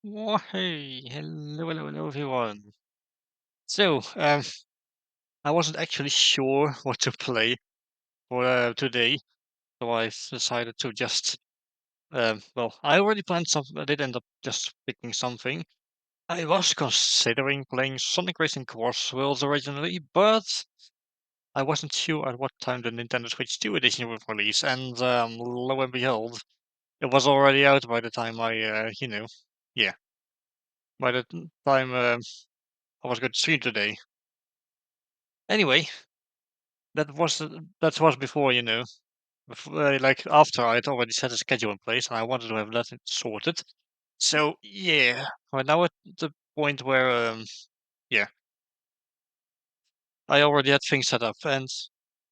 Oh, hey, hello, everyone. So, I wasn't actually sure what to play for today, so I decided to just, well, I already planned something. I did end up just picking something. I was considering playing Sonic Racing Cross Worlds originally, but I wasn't sure at what time the Nintendo Switch 2 edition would release, and lo and behold, it was already out by the time yeah, by the time I was going to stream today. Anyway, that was before, like after I'd already set a schedule in place, and I wanted to have that sorted. So yeah, we're now at the point where yeah, I already had things set up, and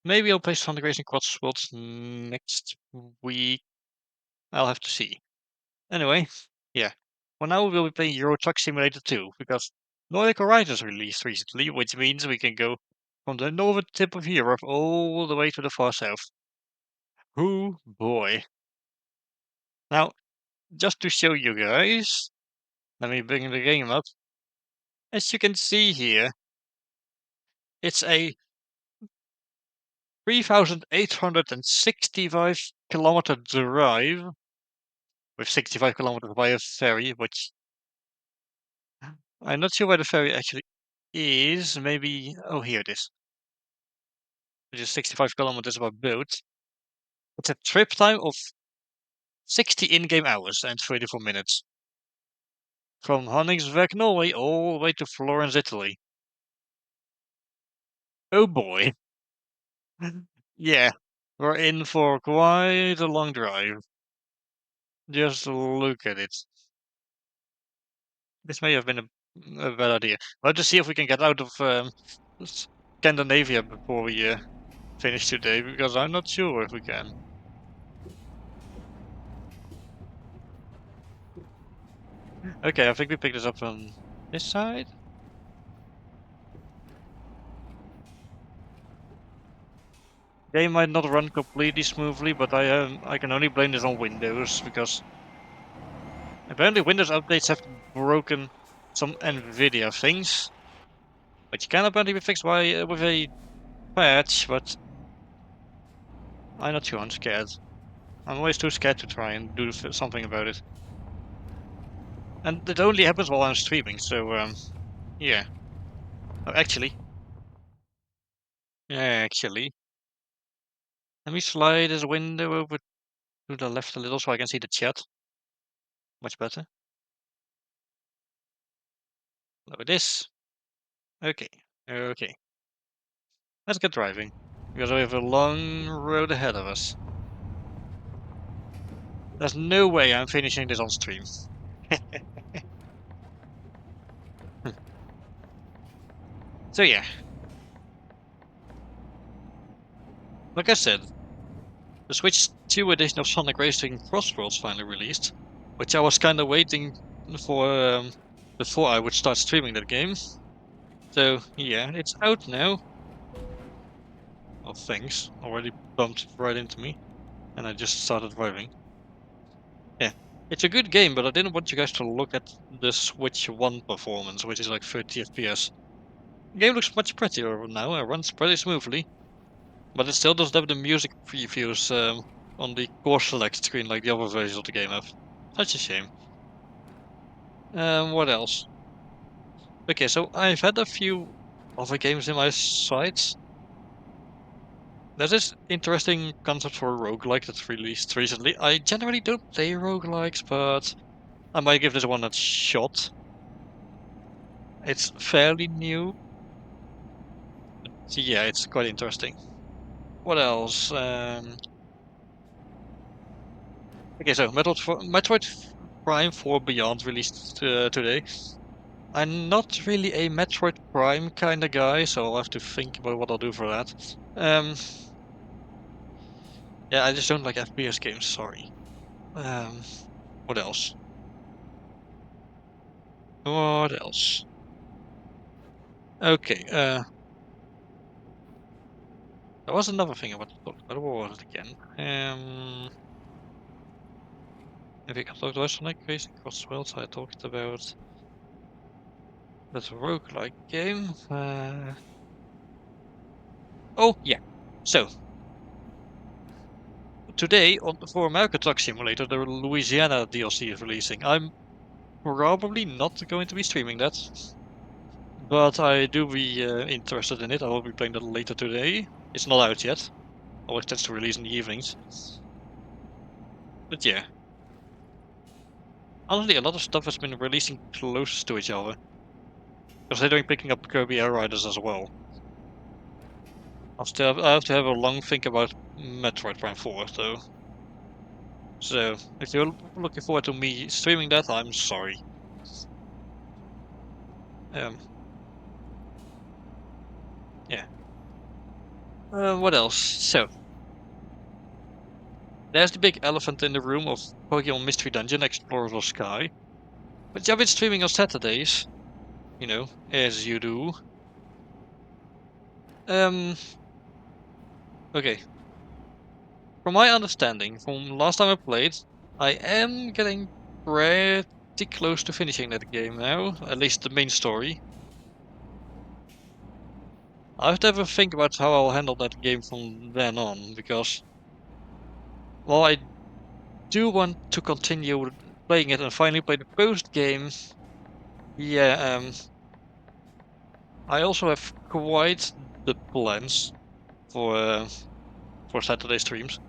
maybe I'll play Sonic Racing Worlds next week. I'll have to see. Anyway, yeah. For now, we'll be playing Euro Truck Simulator 2 because Nordic Horizons released recently, which means we can go from the northern tip of Europe all the way to the far south. Oh boy. Now, just to show you guys, let me bring the game up. As you can see here, it's a 3,865 kilometer drive with 65 kilometers by a ferry, which I'm not sure where the ferry actually is. Maybe, oh, here it is, which is 65 kilometers by boat. It's a trip time of 60 in-game hours and 34 minutes from Honningsvåg, Norway, all the way to Florence, Italy. Oh boy. Yeah, we're in for quite a long drive. Just look at it. This may have been a bad idea. Let's just see if we can get out of Scandinavia before we finish today, because I'm not sure if we can. Okay, I think we picked this up on this side. Game might not run completely smoothly, but I can only blame this on Windows because apparently Windows updates have broken some NVIDIA things, which can apparently be fixed by with a patch, but I'm not sure. I'm scared. I'm always too scared to try and do something about it. And it only happens while I'm streaming, so yeah. Oh, actually, let me slide this window over to the left a little so I can see the chat. Much better. Look at this. Okay, okay. Let's get driving because we have a long road ahead of us. There's no way I'm finishing this on stream. So yeah, like I said, the Switch 2 edition of Sonic Racing Crossworlds finally released, which I was kind of waiting for before I would start streaming that game. So yeah, it's out now. Oh, thanks. Already bumped right into me, and I just started driving. Yeah, it's a good game, but I didn't want you guys to look at the Switch 1 performance, which is like 30 FPS. The game looks much prettier now. It runs pretty smoothly, but it still doesn't have the music previews on the core select screen like the other versions of the game have. Such a shame. What else? Okay, so I've had a few other games in my sights. There's this interesting concept for a roguelike that's released recently. I generally don't play roguelikes, but I might give this one a shot. It's fairly new. So yeah, it's quite interesting. What else? Okay, so Metroid Prime 4 Beyond released today. I'm not really a Metroid Prime kind of guy, so I'll have to think about what I'll do for that. Um, yeah, I just don't like FPS games. Sorry. Um, what else? What else? Okay. There was another thing I wanted to talk about. What was it again? If you can talk about Sonic Racing Cross Worlds, I talked about that roguelike game. Oh yeah. So today for America Truck Simulator, the Louisiana DLC is releasing. I'm probably not going to be streaming that, but I do be interested in it. I will be playing that later today. It's not out yet. Always tends to release in the evenings. But yeah, honestly, a lot of stuff has been releasing close to each other. Considering picking up Kirby Air Riders as well. I have to have a long think about Metroid Prime 4, though. So, if you're looking forward to me streaming that, I'm sorry. Um, yeah. What else? So, there's the big elephant in the room of Pokemon Mystery Dungeon Explorers of Sky, which I've been streaming on Saturdays, as you do. Um, okay. From my understanding, from last time I played, I am getting pretty close to finishing that game now, at least the main story. I have to have a think about how I'll handle that game from then on, because, while I do want to continue playing it and finally play the post game, yeah, I also have quite the plans for uh, for Saturday streams.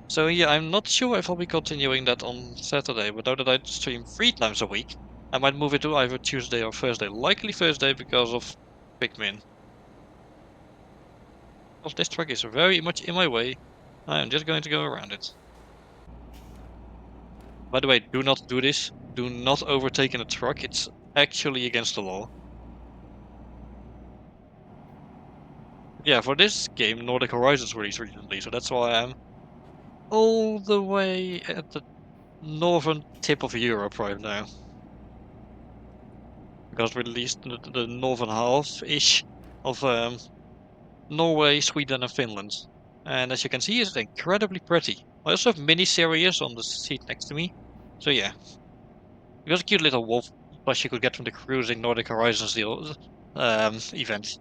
So yeah, I'm not sure if I'll be continuing that on Saturday, but now that I stream 3 times a week, I might move it to either Tuesday or Thursday. Likely Thursday because of Pikmin. Because this truck is very much in my way, I am just going to go around it. By the way, do not do this. Do not overtake in a truck. It's actually against the law. Yeah, for this game, Nordic Horizons released recently, so that's why I'm all the way at the northern tip of Europe right now. Because we released the northern half-ish of Norway, Sweden, and Finland. And as you can see, it's incredibly pretty. I also have mini series on the seat next to me. So yeah, it was a cute little wolf plush you could get from the cruising Nordic Horizons deal event.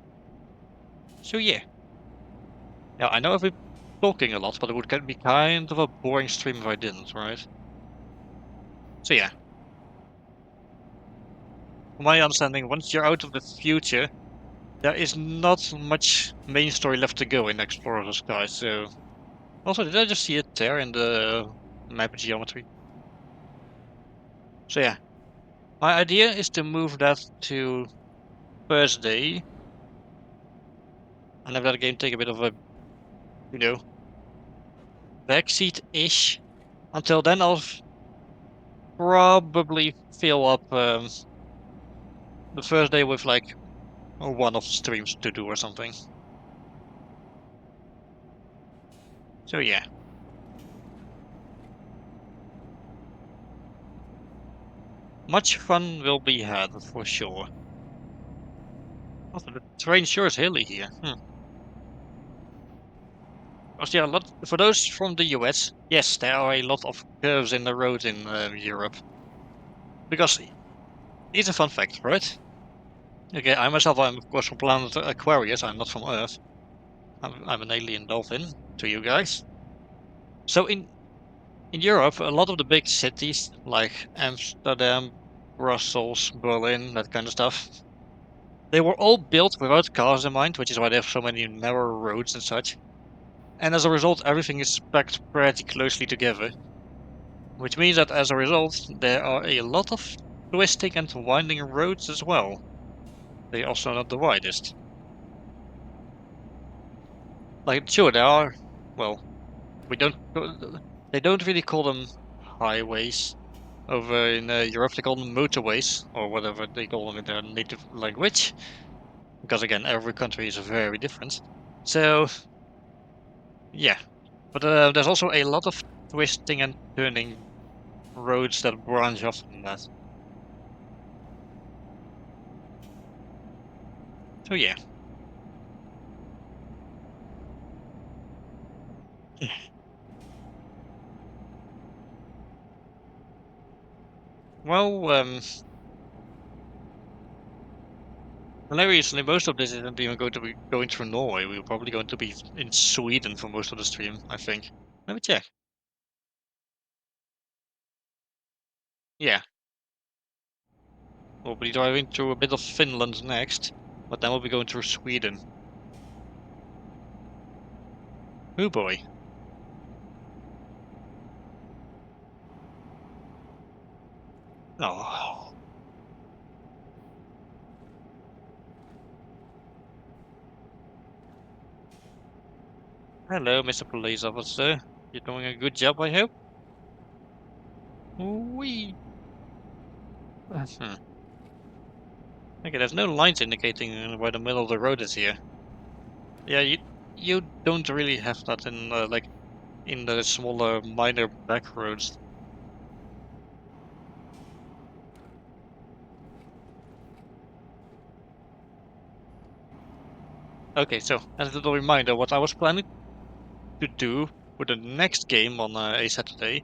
So yeah. Yeah, I know I've been talking a lot, but it would be kind of a boring stream if I didn't, right? So yeah, from my understanding, once you're out of the future, there is not much main story left to go in Explorer of the Sky. So also, did I just see it there in the map geometry? So yeah, my idea is to move that to Thursday and have that game take a bit of a, you know, backseat-ish. Until then, I'll probably fill up the Thursday with like one of the streams to do or something. So yeah, much fun will be had for sure. Also, the terrain sure is hilly here. Also, yeah, a lot for those from the US. Yes, there are a lot of curves in the road in Europe. Because it's a fun fact, right? Okay, I myself, I'm of course from planet Aquarius. I'm not from Earth. I'm an alien dolphin to you guys. So in Europe, a lot of the big cities like Amsterdam, Brussels, Berlin, that kind of stuff, they were all built without cars in mind, which is why they have so many narrow roads and such. And as a result, everything is packed pretty closely together, which means that as a result, there are a lot of twisting and winding roads as well. They're also not the widest. Like, sure, there are, well, we don't, they don't really call them highways. Over in Europe, they call them motorways, or whatever they call them in their native language. Because again, every country is very different. So, yeah. But there's also a lot of twisting and turning roads that branch off from that. So yeah. Well, hilariously, most of this isn't even going to be going through Norway. We're probably going to be in Sweden for most of the stream, I think. Let me check. Yeah, we'll be driving through a bit of Finland next, but then we'll be going through Sweden. Oh boy. Oh. Hello, Mr. Police Officer. You're doing a good job, I hope? Wee. Okay, there's no lines indicating where the middle of the road is here. Yeah, you don't really have that in like in the smaller minor back roads. Okay, so as a little reminder, what I was planning to do for the next game on a Saturday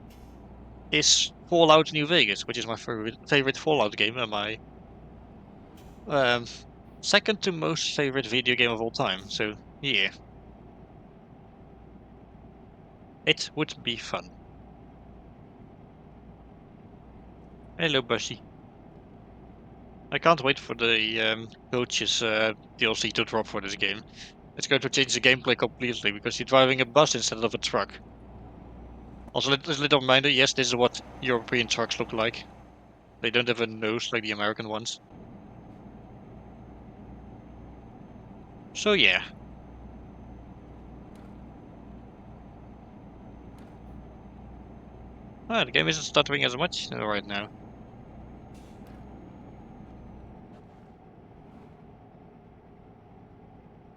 is Fallout New Vegas, which is my favorite Fallout game and my um second to most favorite video game of all time. So yeah, it would be fun. Hello, Bushy. I can't wait for the coaches DLC to drop for this game. It's going to change the gameplay completely because you're driving a bus instead of a truck. Also, as a little reminder, yes, this is what European trucks look like. They don't have a nose like the American ones. So yeah. Ah, the game isn't stuttering as much right now.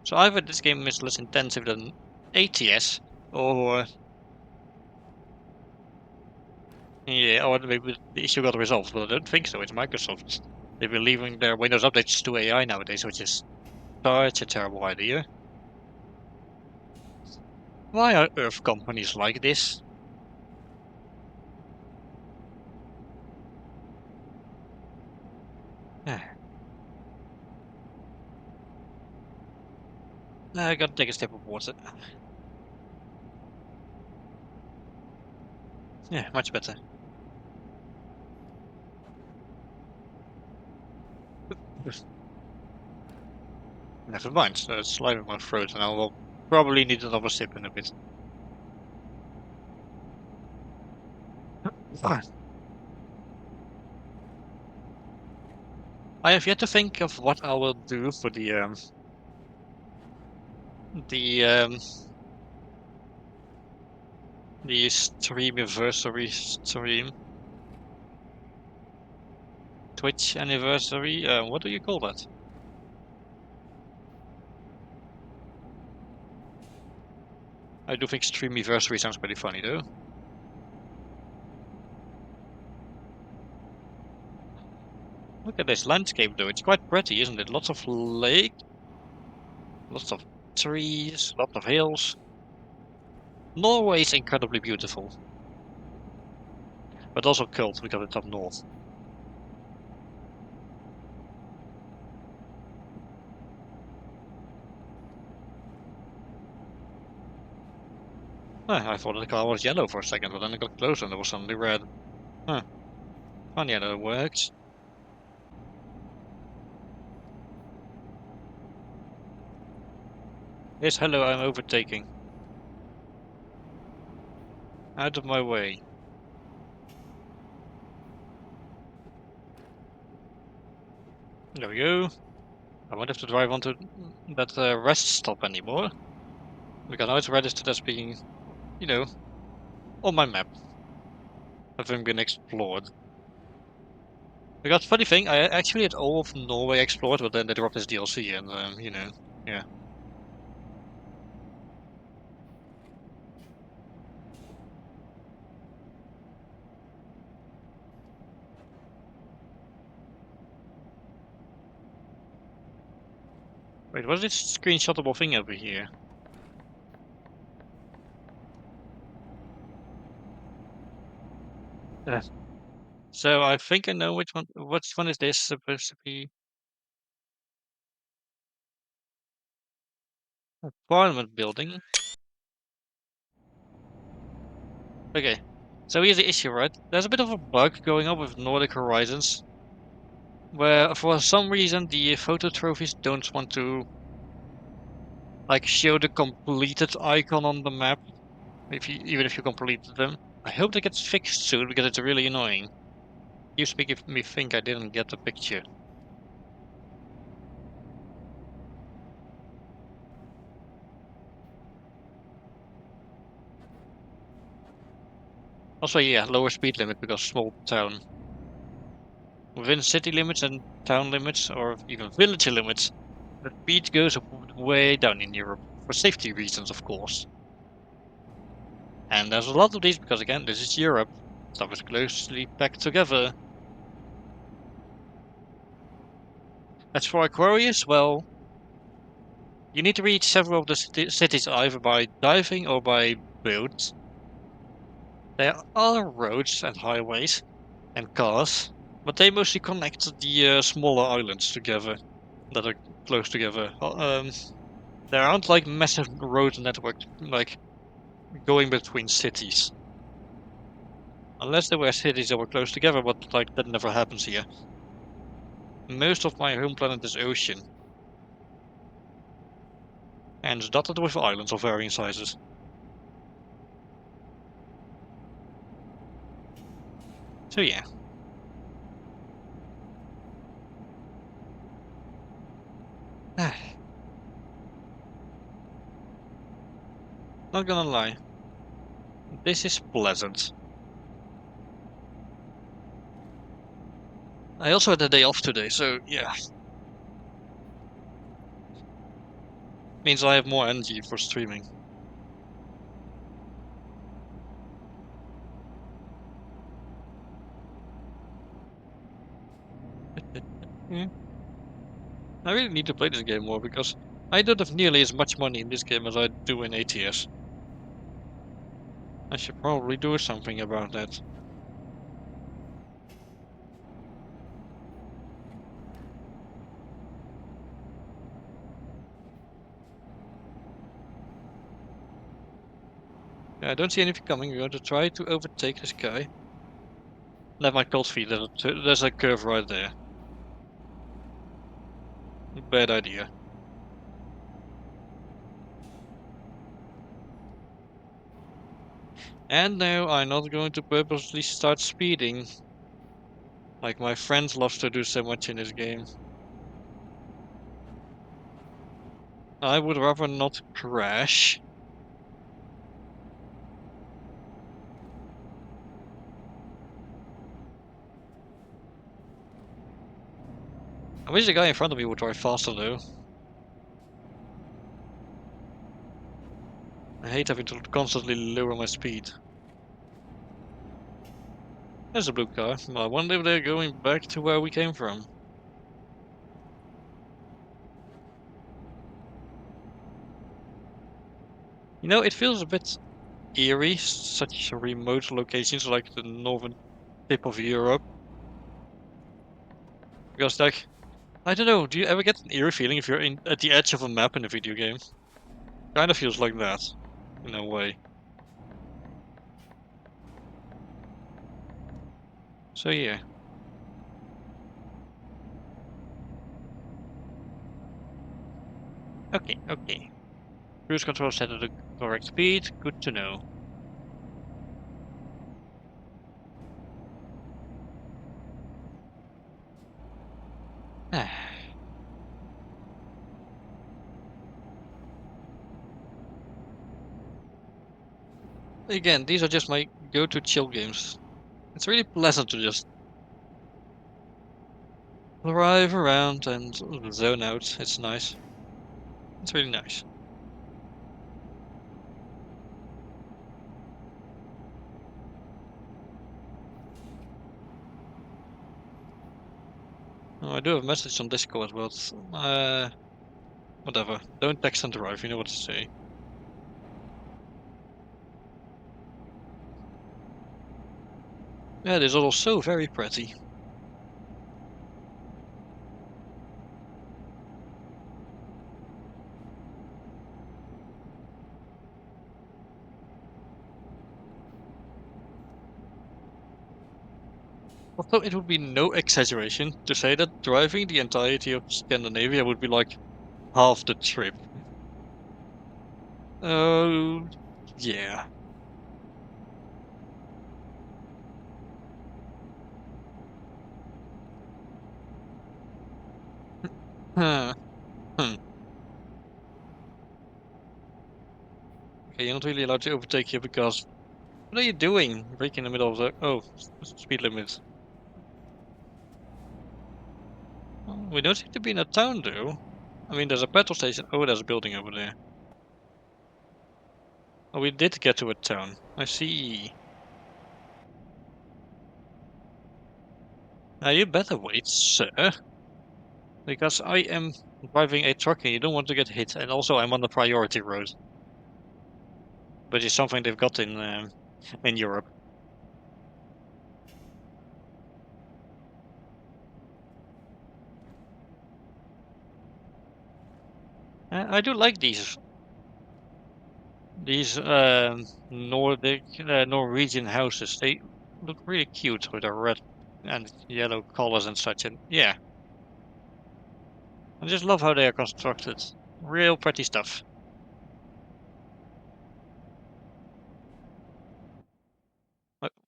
So either this game is less intensive than ATS, or yeah, or maybe the issue got resolved. But I don't think so. It's Microsoft. They've been leaving their Windows updates to AI nowadays, which is such a terrible idea. Why are Earth companies like this? I gotta take a step of water. Yeah, much better. Never mind. It's live in my throat, and I will probably need another sip in a bit. Ah. I have yet to think of what I will do for the um the stream anniversary stream, Twitch anniversary. What do you call that? I do think stream anniversary sounds pretty funny though. Look at this landscape though. It's quite pretty, isn't it? Lots of lake, lots of trees, lots of hills. Norway is incredibly beautiful, but also cold because it's up north. I thought the car was yellow for a second, but then it got closer and it was suddenly red. Huh. Funny how that works. Yes, hello, I'm overtaking. Out of my way. There we go. I won't have to drive onto that rest stop anymore. Because now it's registered as being, you know, on my map. Having been explored. Because funny thing, I actually had all of Norway explored, but then they dropped this DLC and, yeah. Wait, what's this screenshotable thing over here? So I think I know which one. Which one is this supposed to be? A Parliament building. Okay. So here's the issue, right? There's a bit of a bug going on with Nordic Horizons, where for some reason the photo trophies don't want to like show the completed icon on the map, even if you completed them. I hope that gets fixed soon because it's really annoying. Used to make me think I didn't get the picture. Also, yeah, lower speed limit because small town. Within city limits and town limits, or even village limits, the speed goes way down in Europe for safety reasons, of course. And there's a lot of these because, again, this is Europe. Stuff is closely packed together. As for Aquarius, well, you need to reach several of the cities either by diving or by boat. There are roads and highways and cars, but they mostly connect the smaller islands together that are close together. There aren't like massive road networks like going between cities. Unless there were cities that were close together, but like that never happens here. Most of my home planet is ocean, and it's dotted with islands of varying sizes. So yeah. Not gonna lie, this is pleasant. I also had a day off today, so yeah. Means I have more energy for streaming. Yeah. I really need to play this game more because I don't have nearly as much money in this game as I do in ATS. I should probably do something about that. Yeah, I don't see anything coming. We're going to try to overtake this guy. Never mind, cold feet. There's a curve right there. Bad idea. And no, I'm not going to purposely start speeding, like my friends love to do so much in this game. I would rather not crash. I wish the guy in front of me would drive faster though. I hate having to constantly lower my speed. There's a blue car. I wonder if they're going back to where we came from. You know, it feels a bit eerie, such remote locations like the northern tip of Europe. Because, like, I don't know, do you ever get an eerie feeling if you're at the edge of a map in a video game? Kind of feels like that, in a way. So yeah. Okay, okay. Cruise control set at the correct speed. Good to know. Again, these are just my go-to chill games. It's really pleasant to just drive around and zone out. It's nice. It's really nice. Oh, I do have a message on Discord, but whatever. Don't text and drive. You know what to say. Yeah, this is also very pretty. Although it would be no exaggeration to say that driving the entirety of Scandinavia would be like half the trip. Oh, yeah. Huh. Hmm. Okay, you're not really allowed to overtake here because what are you doing? Braking in the middle of the speed limit. Oh, we don't seem to be in a town though. I mean, there's a petrol station. Oh, there's a building over there. Oh, we did get to a town. I see. Now you better wait, sir, because I am driving a truck and you don't want to get hit. And also, I'm on the priority road, which is something they've got in Europe. I do like these Nordic Norwegian houses. They look really cute with their red and yellow colors and such. And yeah, I just love how they are constructed. Real pretty stuff.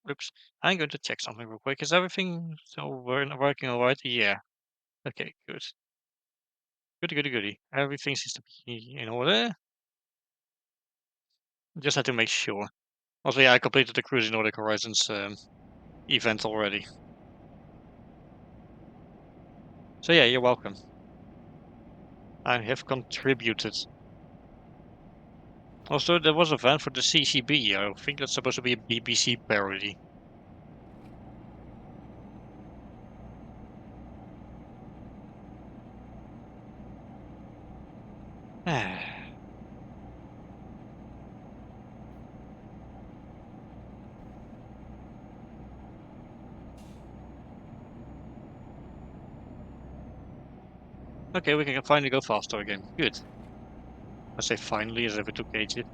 Oops. I'm going to check something real quick. Is everything still working all right? Yeah. Okay, good. Goody, goody, goody. Everything seems to be in order. Just had to make sure. Also, yeah, I completed the Cruising Nordic Horizons event already. So yeah, you're welcome. I have contributed. Also, there was a van for the CCB. I think that's supposed to be a BBC parody. Okay, we can finally go faster again. Good. I say finally as if it took ages.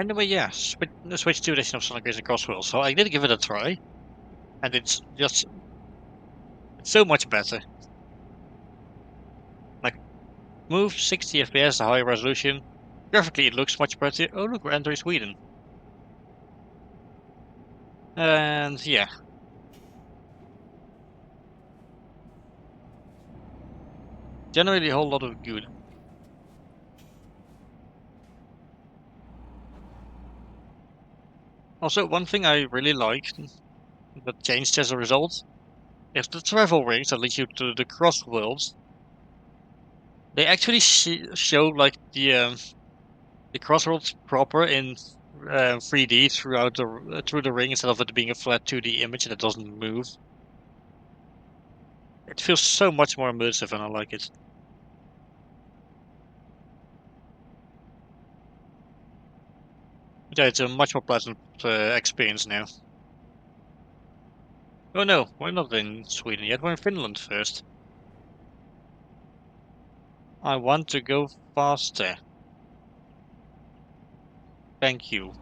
Anyway, yeah, switch to edition of Sonic Racing Crosswell. So I did give it a try, and it's so much better. Like move 60 FPS, high resolution. Graphically, it looks much better. Oh look, we're entering Sweden. And yeah, generally a whole lot of good. Also, one thing I really liked that changed as a result is the travel rings that lead you to the cross worlds. They actually show like the crossroads proper in 3D throughout through the ring instead of it being a flat 2D image that doesn't move. It feels so much more immersive, and I like it. Yeah, it's a much more pleasant experience now. Oh no, we're not in Sweden yet. We're in Finland first. I want to go faster. Thank you.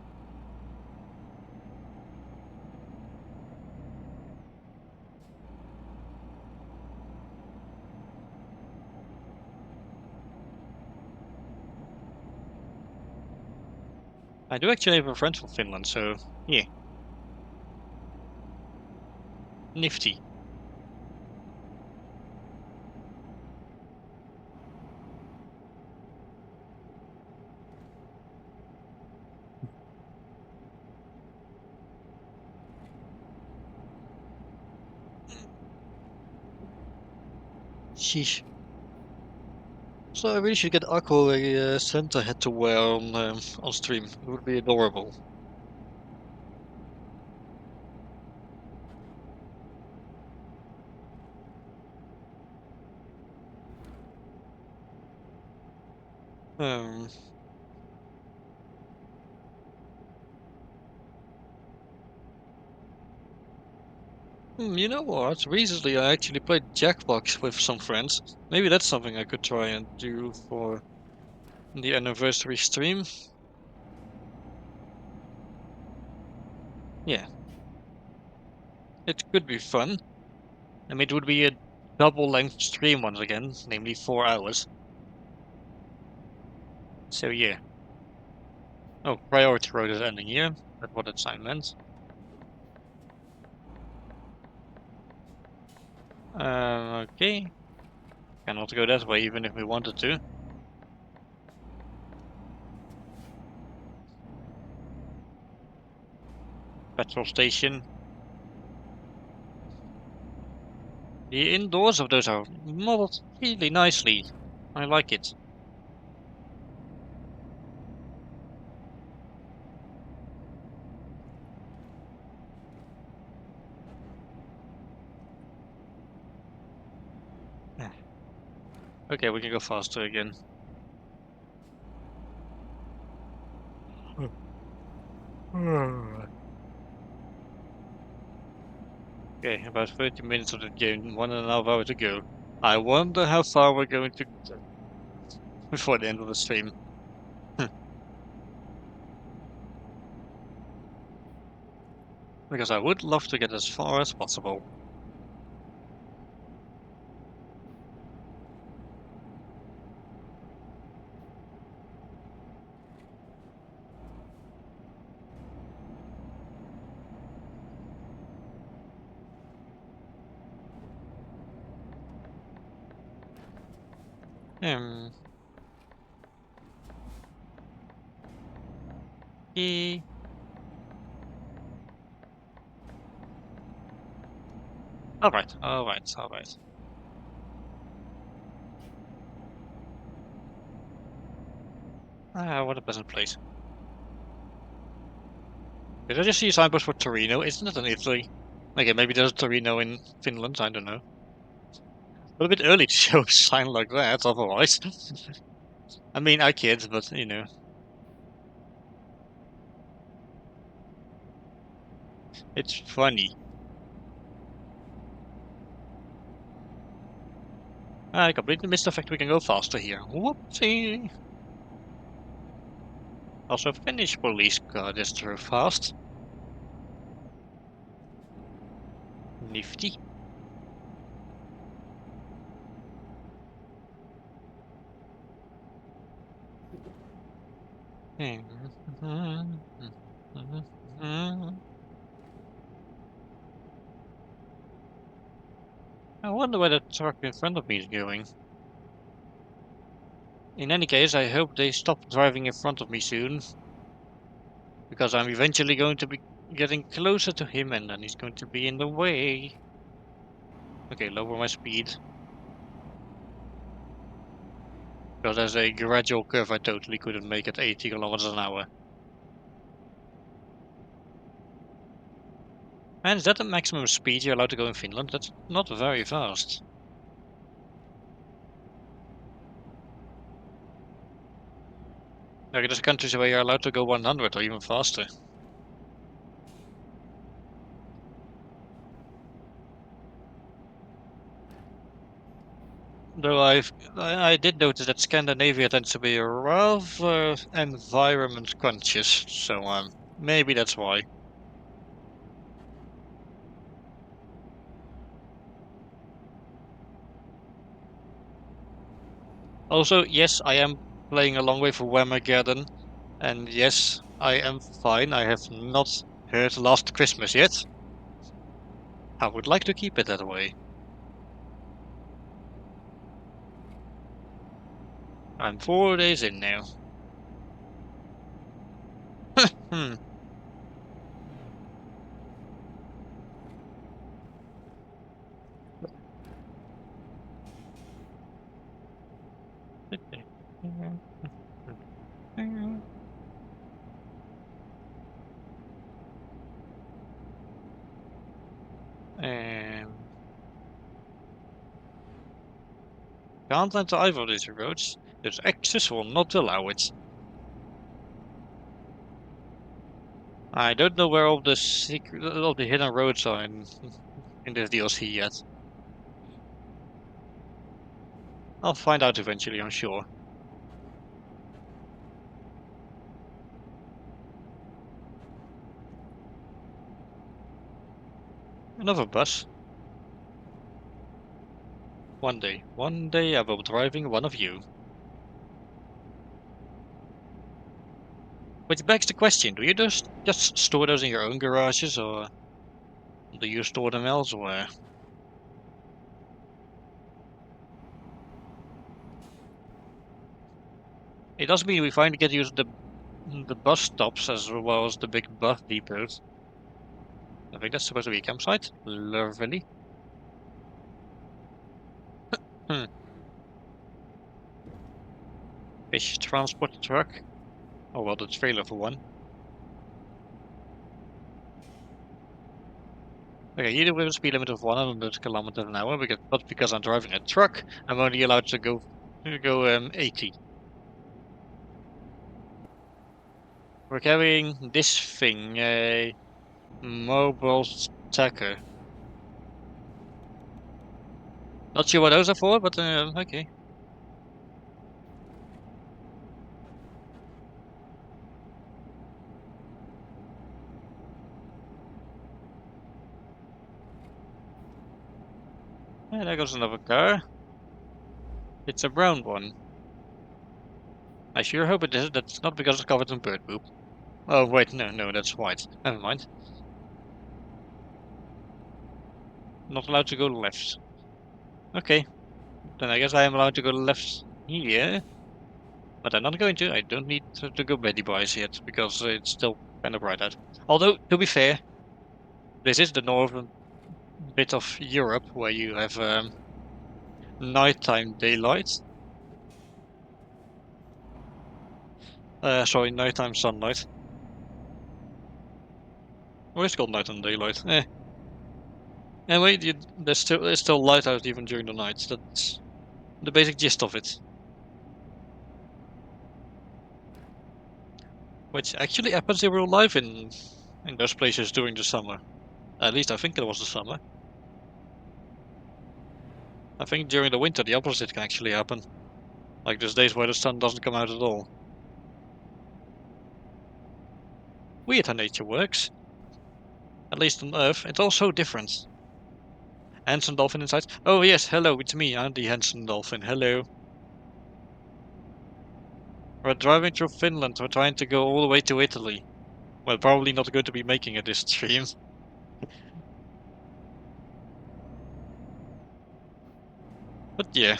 I do actually have a friend from Finland, so yeah, nifty. Sheesh. So I really should get Akko a Santa hat to wear on stream. It would be adorable. Um, you know what? Recently I actually played Jackbox with some friends. Maybe that's something I could try and do for the anniversary stream. Yeah, it could be fun. I mean, it would be a double length stream once again, namely 4 hours. So yeah. Oh, Priority Road is ending here. That's what that sign meant. Okay. Cannot go that way even if we wanted to. Petrol station. The indoors of those are modeled really nicely. I like it. Yeah. Okay, we can go faster again. Okay, about 30 minutes of the game, 1.5 hours to go. I wonder how far we're going to go before the end of the stream. Because I would love to get as far as possible. Um, eh, alright, alright, alright. Ah, what a pleasant place. Did I just see signpost for Torino? Isn't it in Italy? Okay, maybe there's a Torino in Finland, I don't know. But a bit early to show a sign like that, otherwise. I mean, I kid, but you know, it's funny. I completely missed the fact we can go faster here. Whoopsie! Also, Finnish police car is through fast. Nifty. I wonder where the truck in front of me is going. In any case, I hope they stop driving in front of me soon, because I'm eventually going to be getting closer to him and then he's going to be in the way. Okay, lower my speed, because there's a gradual curve I totally couldn't make at 80 kilometers an hour. And is that the maximum speed you're allowed to go in Finland? That's not very fast. Like, there's countries where you're allowed to go 100 or even faster. Though I did notice that Scandinavia tends to be rather environment conscious, so maybe that's why. Also, yes, I am playing a long way for Wemageddon, and yes, I am fine. I have not heard Last Christmas yet. I would like to keep it that way. I'm 4 days in now. Hmm. Can't enter either of these roads. This access will not allow it. I don't know where all the hidden roads are in this DLC yet. I'll find out eventually, I'm sure. Another bus. One day I will be driving one of you. Which begs the question, do you just store those in your own garages, or do you store them elsewhere? It does mean we finally get to use the bus stops as well as the big bus depots. I think that's supposed to be a campsite. Lovely. Hmm. Fish transport truck. Oh well, the trailer for one. Okay, either with a speed limit of 100 kilometers an hour, but because I'm driving a truck, I'm only allowed to go 80. We're carrying this thing, a mobile stacker. Not sure what those are for, but okay. Yeah, there goes another car. It's a brown one. I sure hope that's not because it's covered in bird poop. Oh wait, no, that's white. Never mind. Not allowed to go left. Okay, then I guess I am allowed to go left here. But I'm not going to. I don't need to go Betty Boys yet, because it's still kind of bright out. Although, to be fair, this is the northern bit of Europe where you have nighttime daylight. Sorry, nighttime sunlight. Or it's called nighttime daylight. Anyway, there's still light out even during the night. That's the basic gist of it. Which actually happens in real life in those places during the summer. At least I think it was the summer. I think during the winter the opposite can actually happen. Like there's days where the sun doesn't come out at all. Weird how nature works. At least on Earth, it's all so different. Handsome dolphin inside. Oh yes, hello, it's me, I'm the handsome dolphin. Hello. We're driving through Finland. We're trying to go all the way to Italy. We're probably not going to be making it this stream. But yeah.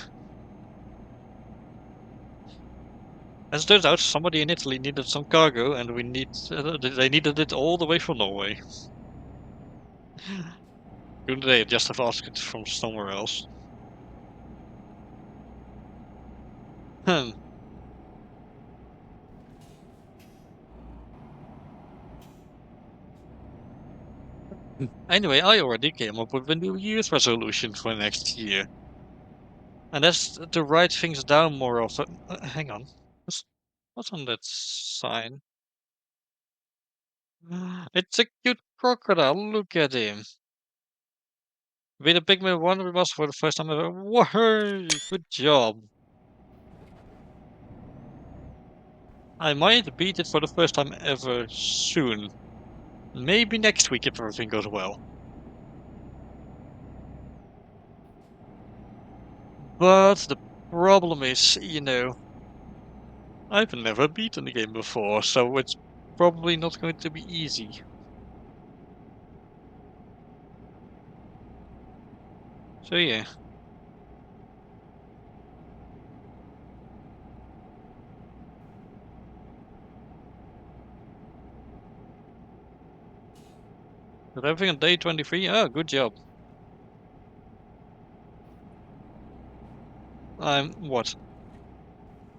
As it turns out, somebody in Italy needed some cargo, and they needed it all the way from Norway. Couldn't they just have asked it from somewhere else? Hmm. Anyway, I already came up with a New Year's resolution for next year. And that's to write things down more often. Hang on. What's, what's on that sign? It's a cute crocodile. Look at him. With a Pigman 1 remaster for the first time ever. Whoa! Good job. I might beat it for the first time ever soon. Maybe next week if everything goes well. But the problem is, I've never beaten the game before, so it's probably not going to be easy. So yeah. But everything on day 23, oh, good job. I'm, what,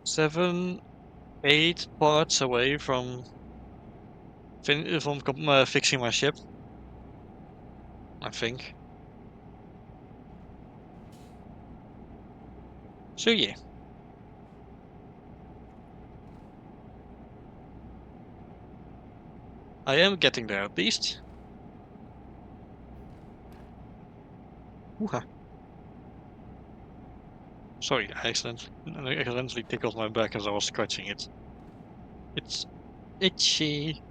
7, 8 parts away from fixing my ship, I think. So yeah. I am getting there at least. Ooh-ha. Sorry, I accidentally tickled my back as I was scratching it. It's itchy.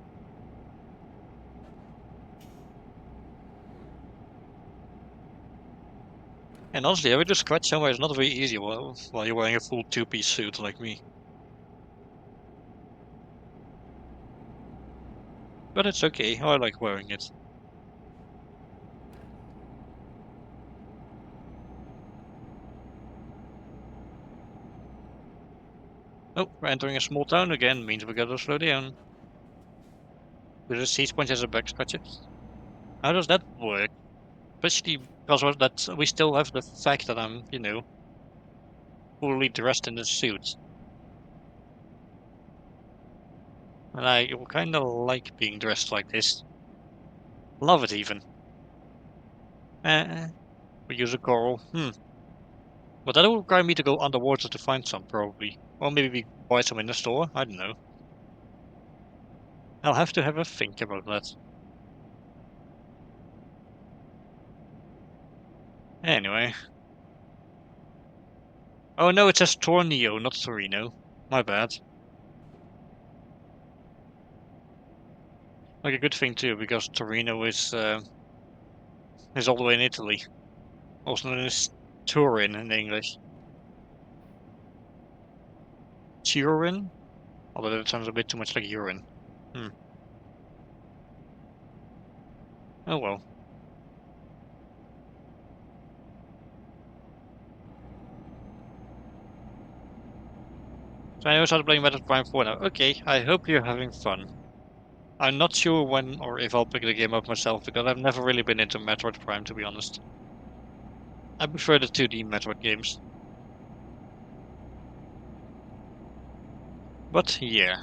And honestly, having to scratch somewhere is not very easy while you're wearing a full two-piece suit like me. But it's okay, I like wearing it. Oh, we're entering a small town again, means we gotta slow down. With a siege point as a back scratcher. How does that work? Especially because of that we still have the fact that I'm, fully dressed in a suit. And I kinda like being dressed like this. Love it even. We use a coral. But that will require me to go underwater to find some, probably. Or maybe we buy some in the store. I don't know. I'll have to have a think about that. Anyway. Oh no, it says Tornio, not Torino. My bad. Like a good thing too, because Torino is all the way in Italy. Also known as Turin in English. Turin? Although that sounds a bit too much like urine. Hmm. Oh well. So I know how to play Metroid Prime 4 now. Okay, I hope you're having fun. I'm not sure when or if I'll pick the game up myself because I've never really been into Metroid Prime, to be honest. I prefer the 2D Metroid games. But yeah.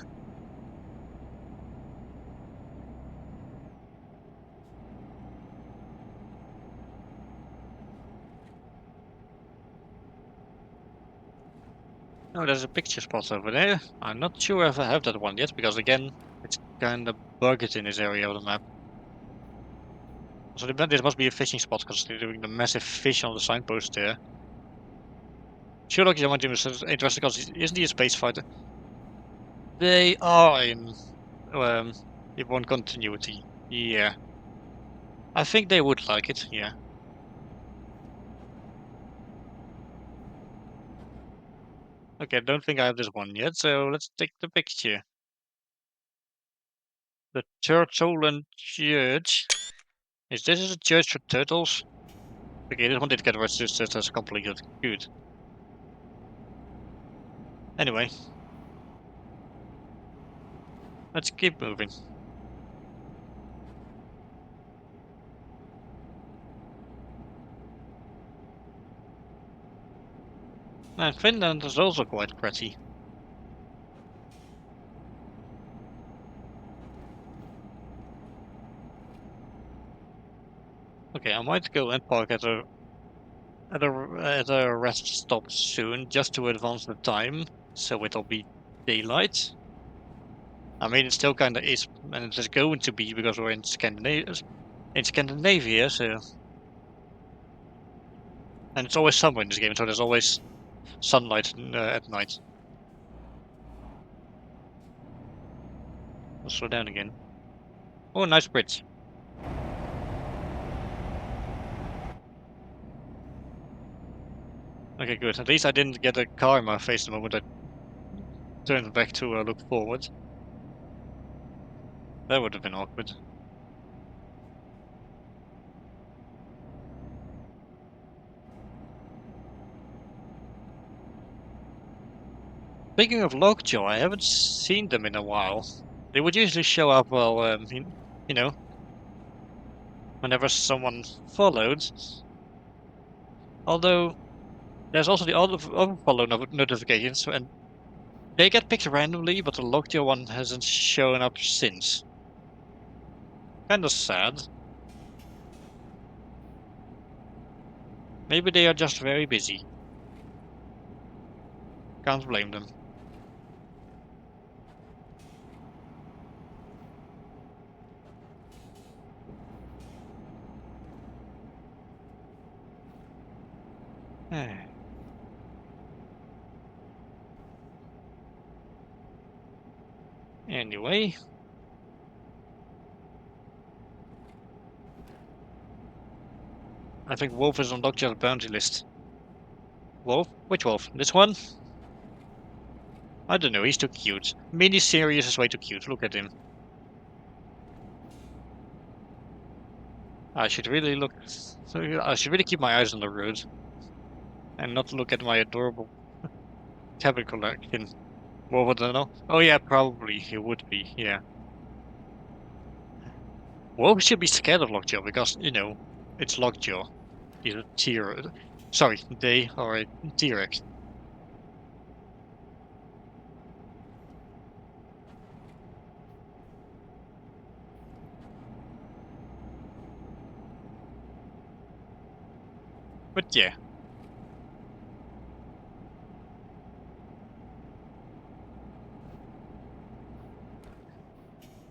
Oh, there's a picture spot over there. I'm not sure if I have that one yet because again, it's kind of bugged in this area of the map. So this must be a fishing spot because they're doing the massive fish on the signpost there. Sherlock is interesting because isn't he a space fighter? They are um in one continuity. Yeah. I think they would like it, yeah. Okay, I don't think I have this one yet, so let's take the picture. The Turtle and Church. Is this a church for turtles? Okay, this one did get registered as completed. Good. Anyway, let's keep moving. And Finland is also quite pretty. Okay, I might go and park at a rest stop soon, just to advance the time, so it'll be daylight. I mean, it still kind of is, and it is going to be because we're in Scandinavia, so and it's always summer in this game, so there's always sunlight at night. Let's slow down again. Oh, nice bridge. Okay, good. At least I didn't get a car in my face the moment I turned back to look forward. That would have been awkward. Speaking of Lockjaw, I haven't seen them in a while. They would usually show up, well, you know, whenever someone followed. Although there's also the other follow notifications, and they get picked randomly, but the Lockjaw one hasn't shown up since. Kind of sad. Maybe they are just very busy. Can't blame them. Anyway. I think Wolf is on Lockjaw bounty list. Wolf? Which Wolf? This one? I don't know, he's too cute. Mini-series is way too cute, look at him. I should really look... I should really keep my eyes on the road. And not look at my adorable tablet collection. What would I know? Oh yeah, probably he would be, yeah. Wolf should be scared of Lockjaw because, you know, it's Lockjaw. He's a tier... Sorry, they are a T-Rex. But yeah.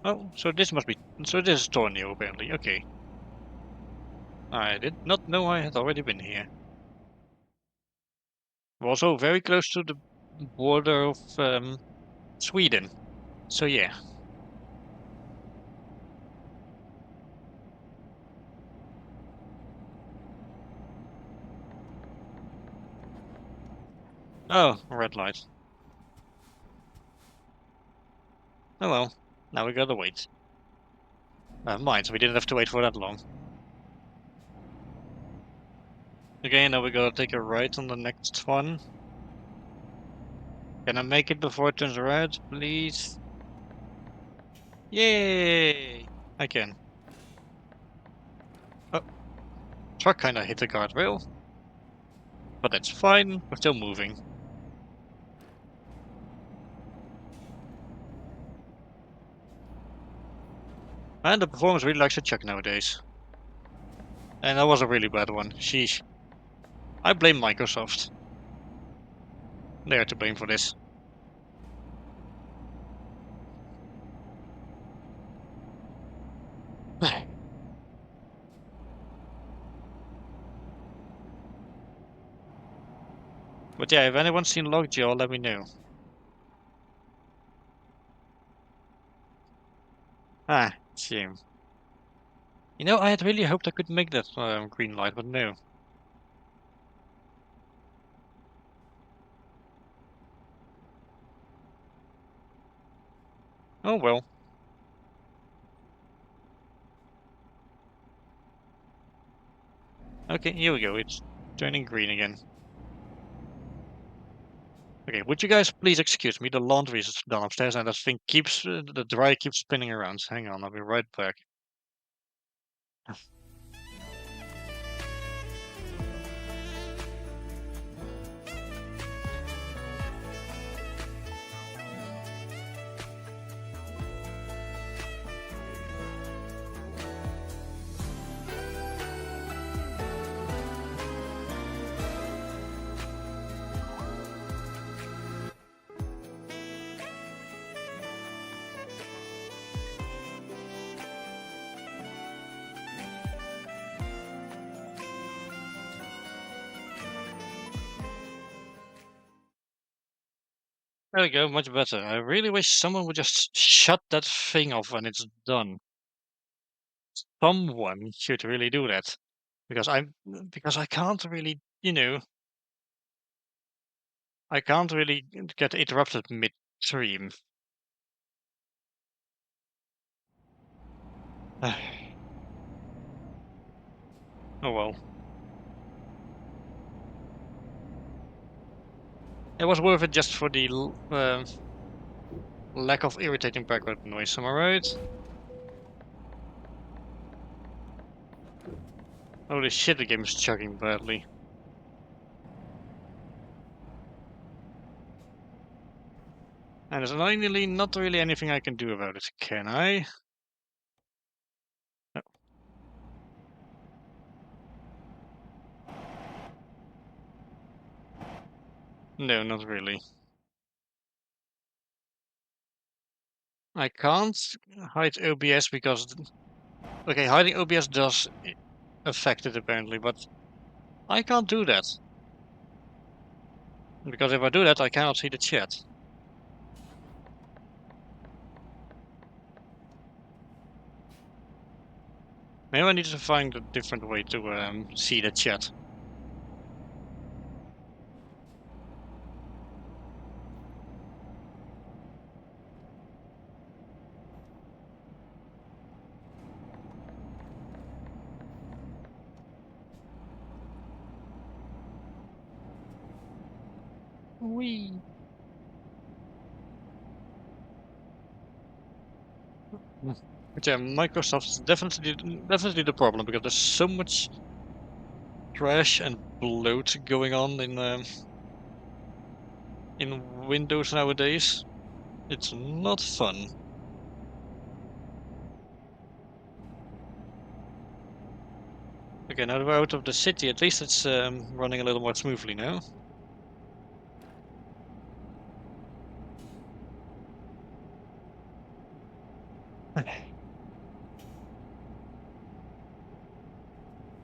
Oh, so this must be... So this is Torneo, apparently. Okay. I did not know I had already been here. We're also very close to the border of Sweden. So yeah. Oh, red light. Oh well. Now we gotta wait. Never mind, we didn't have to wait for that long. Okay, now we gotta take a right on the next one. Can I make it before it turns red, please? Yay! I can. Oh, truck kinda hit the guardrail. But that's fine, we're still moving. And the performance really likes to check nowadays. And that was a really bad one. Sheesh. I blame Microsoft. They are to blame for this. But yeah, if anyone's seen Lockjaw, let me know. Ah, shame. You know, I had really hoped I could make that green light, but no. Oh well. Okay, here we go. It's turning green again. Okay, would you guys please excuse me? The laundry is done upstairs and that thing keeps, the dryer keeps spinning around. Hang on, I'll be right back. There we go, much better. I really wish someone would just shut that thing off when it's done. Someone should really do that. Because because I can't really, you know, I can't really get interrupted mid-stream. Oh well. It was worth it just for the lack of irritating background noise, am I right? Holy shit, the game is chugging badly. And there's finally not really anything I can do about it, can I? No, no, not really. I can't hide OBS because... Okay, hiding OBS does affect it apparently, but I can't do that. Because if I do that, I cannot see the chat. Maybe I need to find a different way to see the chat. Wee. But yeah, Microsoft is definitely the problem because there's so much trash and bloat going on in Windows nowadays. It's not fun. Okay, now that we're out of the city, at least it's running a little more smoothly now.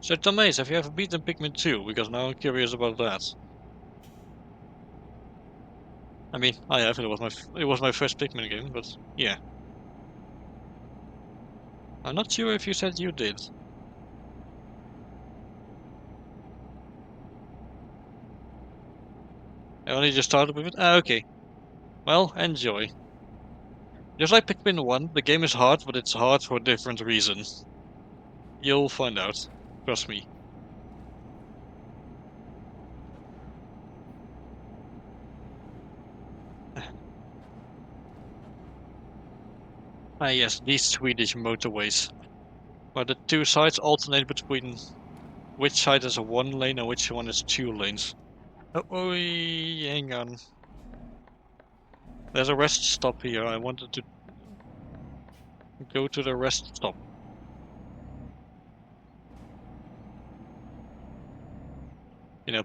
So Tomaze, have you ever beaten Pikmin 2? Because now I'm curious about that. I mean, I have. It was my first Pikmin game, but yeah. I'm not sure if you said you did. I only just started with it. Ah, okay. Well, enjoy. Just like Pikmin 1, the game is hard, but it's hard for different reasons. You'll find out. Trust me. Ah, yes, these Swedish motorways, where the two sides alternate between which side is a one lane and which one is two lanes. Oh, hang on. There's a rest stop here. I wanted to go to the rest stop.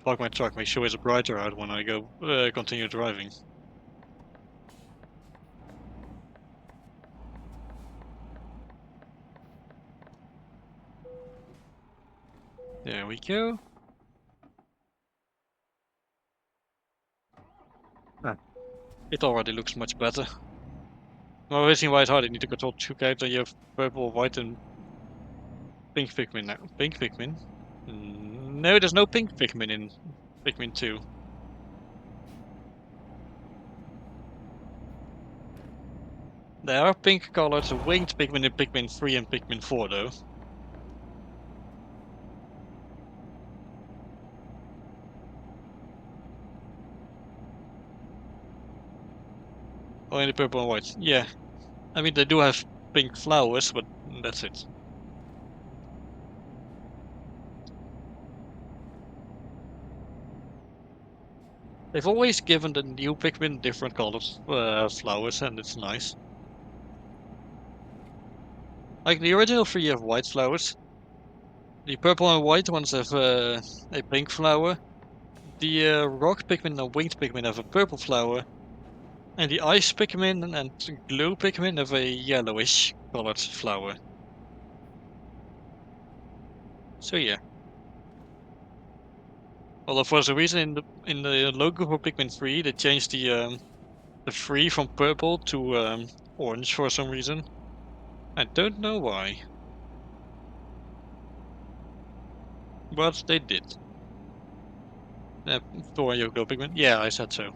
Park my truck, make sure it's brighter out when I go continue driving. There we go. Ah, it already looks much better. Well, racing white hard, you need to control two characters. You have purple, white, and pink Pikmin now. Pink Pikmin? No, there's no pink Pikmin in Pikmin 2. There are pink colored winged Pikmin in Pikmin 3 and Pikmin 4, though. Only purple and white. Yeah. I mean, they do have pink flowers, but that's it. They've always given the new Pikmin different colored flowers, and it's nice. Like the original 3 have white flowers. The purple and white ones have a pink flower. The rock Pikmin and winged Pikmin have a purple flower. And the ice Pikmin and glow Pikmin have a yellowish colored flower. So yeah. Although for some reason in the logo for Pikmin 3 they changed the 3 from purple to orange for some reason. I don't know why. But they did. For your glow Pikmin? Yeah, I said so.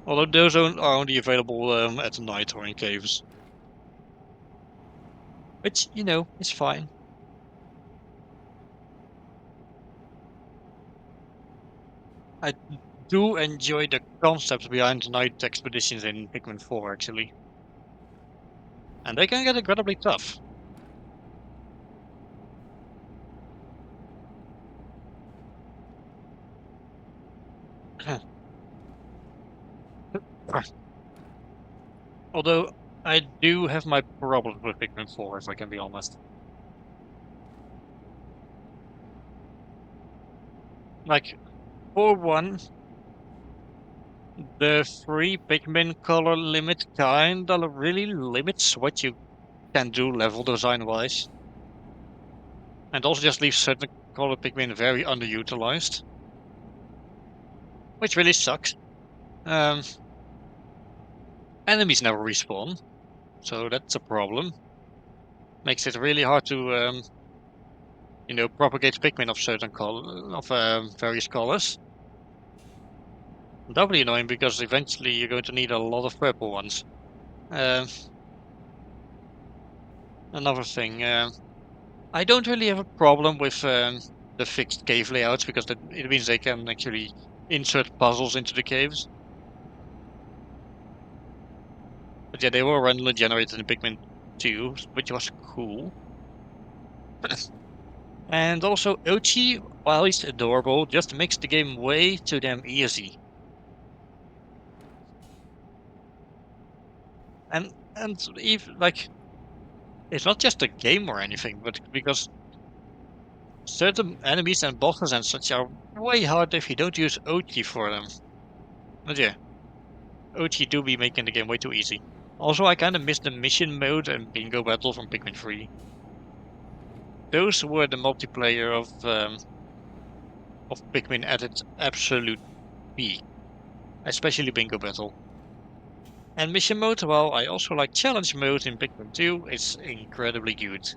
Although those are only available at night or in caves. Which, is fine. I do enjoy the concept behind night expeditions in Pikmin 4, actually. And they can get incredibly tough. Although, I do have my problems with Pikmin 4, if I can be honest. Like, for one, The free Pikmin color limit kinda really limits what you can do level design wise. And also just leaves certain color Pikmin very underutilized. Which really sucks. Um, Enemies never respawn, so that's a problem. Makes it really hard to propagate Pikmin of certain color of various colors. Doubly annoying because eventually you're going to need a lot of purple ones. Um, Another thing, I don't really have a problem with the fixed cave layouts because it means they can actually insert puzzles into the caves. But yeah, they were randomly generated in Pikmin 2, which was cool. And also, Ochi, while he's adorable, just makes the game way too damn easy. And even like it's not just a game or anything, but because certain enemies and bosses and such are way hard if you don't use Ochi for them. But yeah, Ochi do be making the game way too easy. Also, I kind of miss the mission mode and bingo battle from Pikmin 3. Those were the multiplayer of Pikmin at its absolute peak, especially bingo battle. And mission mode, well, I also like challenge mode in Pikmin 2. It's incredibly good.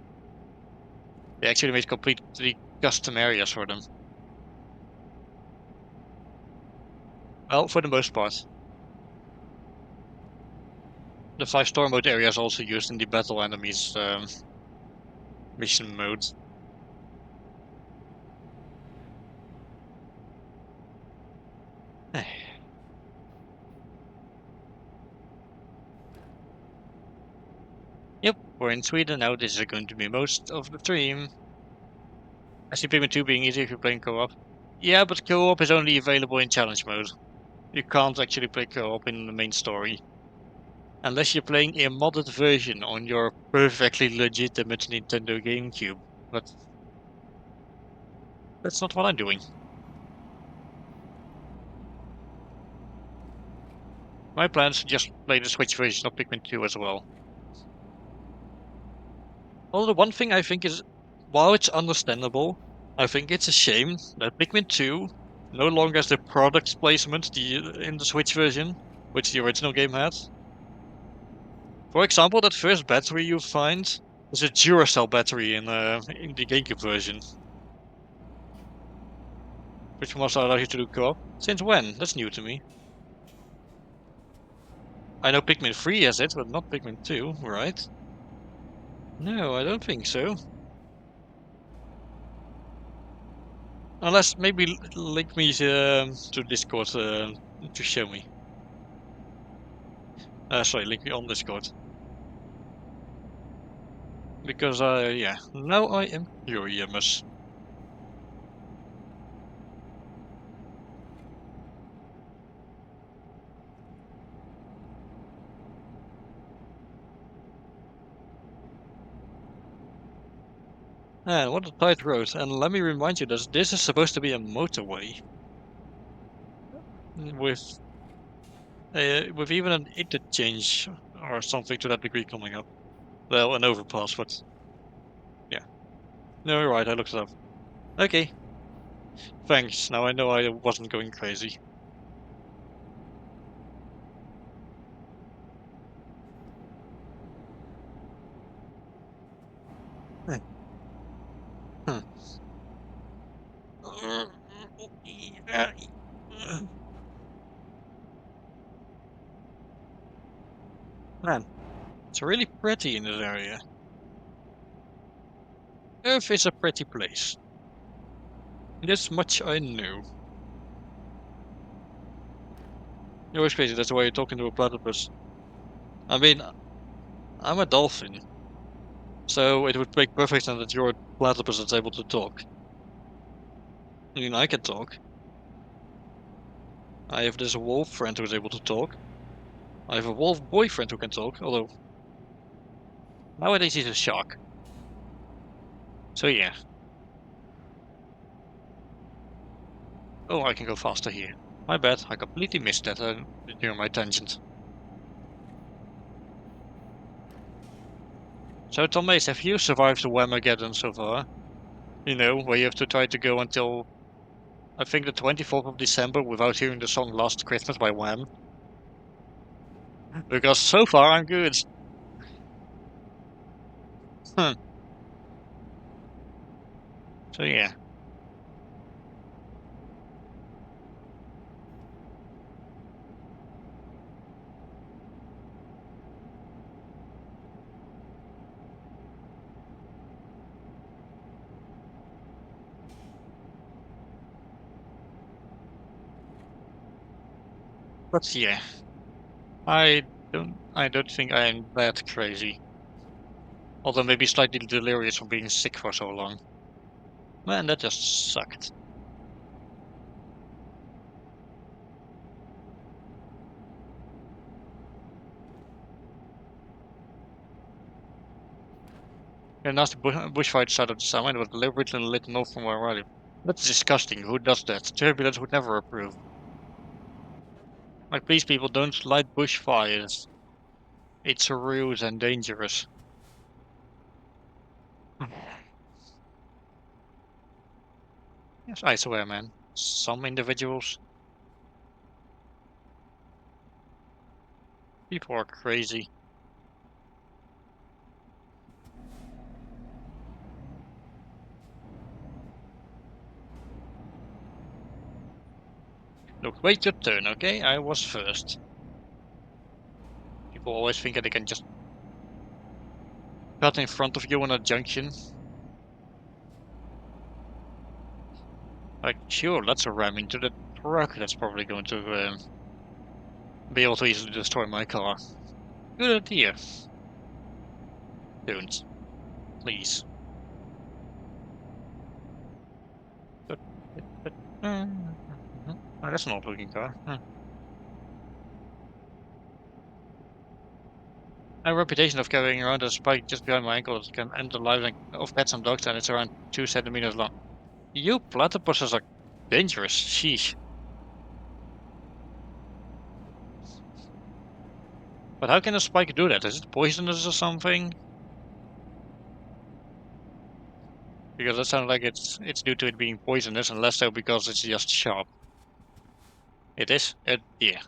They actually made completely custom areas for them. Well, for the most part. The 5-star mode area is also used in the battle enemies mission mode. Yep, we're in Sweden now. This is going to be most of the stream. I see Pikmin 2 being easier if you're playing co-op. Yeah, but co-op is only available in challenge mode. You can't actually play co-op in the main story. Unless you're playing a modded version on your perfectly legitimate Nintendo GameCube. But that's not what I'm doing. My plan is to just play the Switch version of Pikmin 2 as well. Well, the one thing I think is, while it's understandable, I think it's a shame that Pikmin 2 no longer has the product placement in the Switch version, which the original game had. For example, that first battery you find is a Duracell battery in the GameCube version, which must allow you to do co-op. Since when? That's new to me. I know Pikmin 3 has it, but not Pikmin 2, right? No, I don't think so. Unless maybe link me to Discord to show me. Sorry, link me on Discord. Because yeah, now I am curious. And what a tight road. And let me remind you that this is supposed to be a motorway with with even an interchange or something to that degree coming up. Well, an overpass, but yeah. No, you're right, I looked it up. Okay, thanks. Now I know I wasn't going crazy. Huh. Man, it's really pretty in this area. Earth is a pretty place. This much I knew. You're always crazy, that's why you're talking to a platypus. I mean, I'm a dolphin, so it would make perfect sense that you're a platypus that's able to talk. I mean, I can talk. I have this wolf friend who's able to talk. I have a wolf boyfriend who can talk, although nowadays he's a shark. So yeah. Oh, I can go faster here. My bad, I completely missed that during my tangent. So Thomas, have you survived the Whamageddon so far? You know, where you have to try to go until, I think, the 24th of December without hearing the song Last Christmas by Wham. Because so far I'm good. Huh. So yeah. But yeah, I don't think I am that crazy. Although maybe slightly delirious from being sick for so long. Man, that just sucked. And nasty bushfight started this summer and was deliberately lit north from where I live. That's disgusting. Who does that? Turbulence would never approve. Like, please, people, don't light bushfires. It's rude and dangerous. Yes, I swear, man. Some individuals, people are crazy. Look, wait your turn, okay? I was first. People always think that they can just cut in front of you on a junction. Like, sure, that's a ram into the truck. That's probably going to be able to easily destroy my car. Good idea. Don't, please. But, oh, that's an old-looking car. Huh. I have a reputation of carrying around a spike just behind my ankle that can end the lives of cats and dogs, and it's around 2 centimeters long. You platypuses are dangerous. Sheesh. But how can a spike do that? Is it poisonous or something? Because that sounds like it's due to it being poisonous, and less so because it's just sharp. It is? Yeah.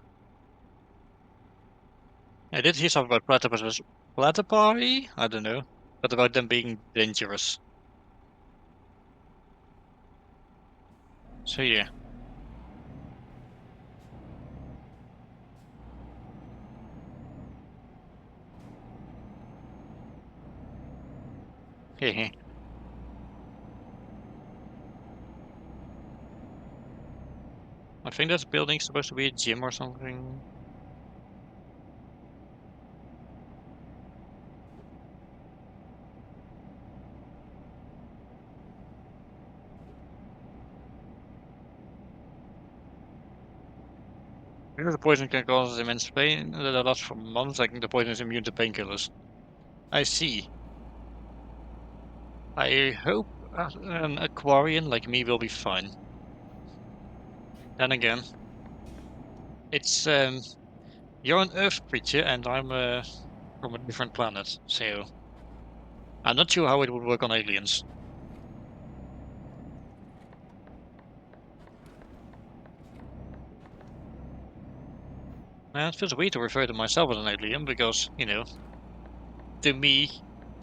I did hear something about platypuses. Platypi? I don't know. But about them being dangerous. So yeah. Hehe. I think this building's supposed to be a gym or something. Because the poison can cause immense pain that lasts for months. I think the poison is immune to painkillers. I see. I hope an Aquarian like me will be fine. Then again, it's you're an Earth creature and I'm from a different planet, so I'm not sure how it would work on aliens. It feels weird to refer to myself as an alien because, to me,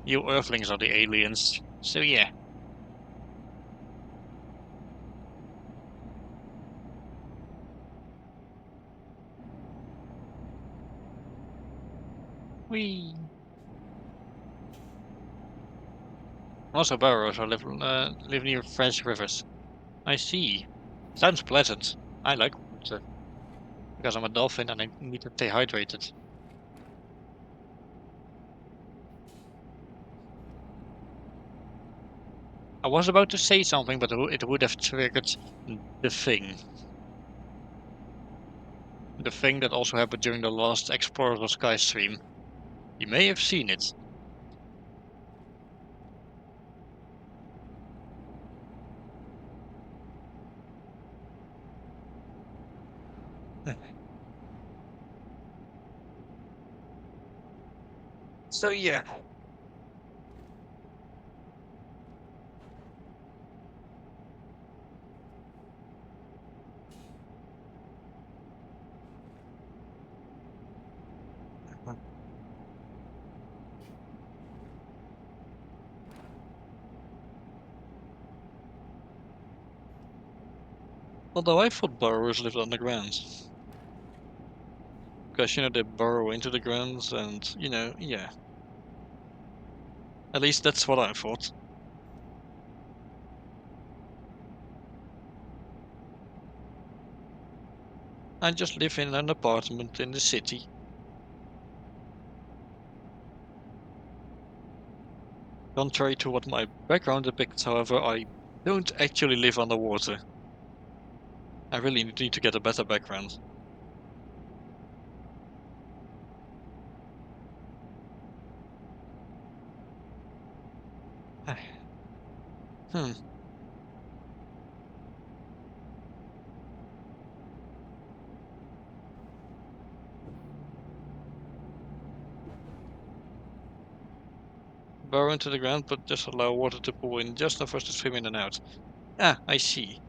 you Earthlings are the aliens. So yeah, we also burrows. I live near French rivers. I see. Sounds pleasant. I like water because I'm a dolphin and I need to stay hydrated. I was about to say something, but it would have triggered the thing. The thing that also happened during the last Explorers of Sky stream. You may have seen it. So yeah. Although I thought burrowers lived underground. Because, they burrow into the ground and, yeah. At least that's what I thought. I just live in an apartment in the city. Contrary to what my background depicts, however, I don't actually live underwater. I really need to get a better background. Hmm. Burrow into the ground, but just allow water to pool in just enough for us to swim in and out. Ah, I see.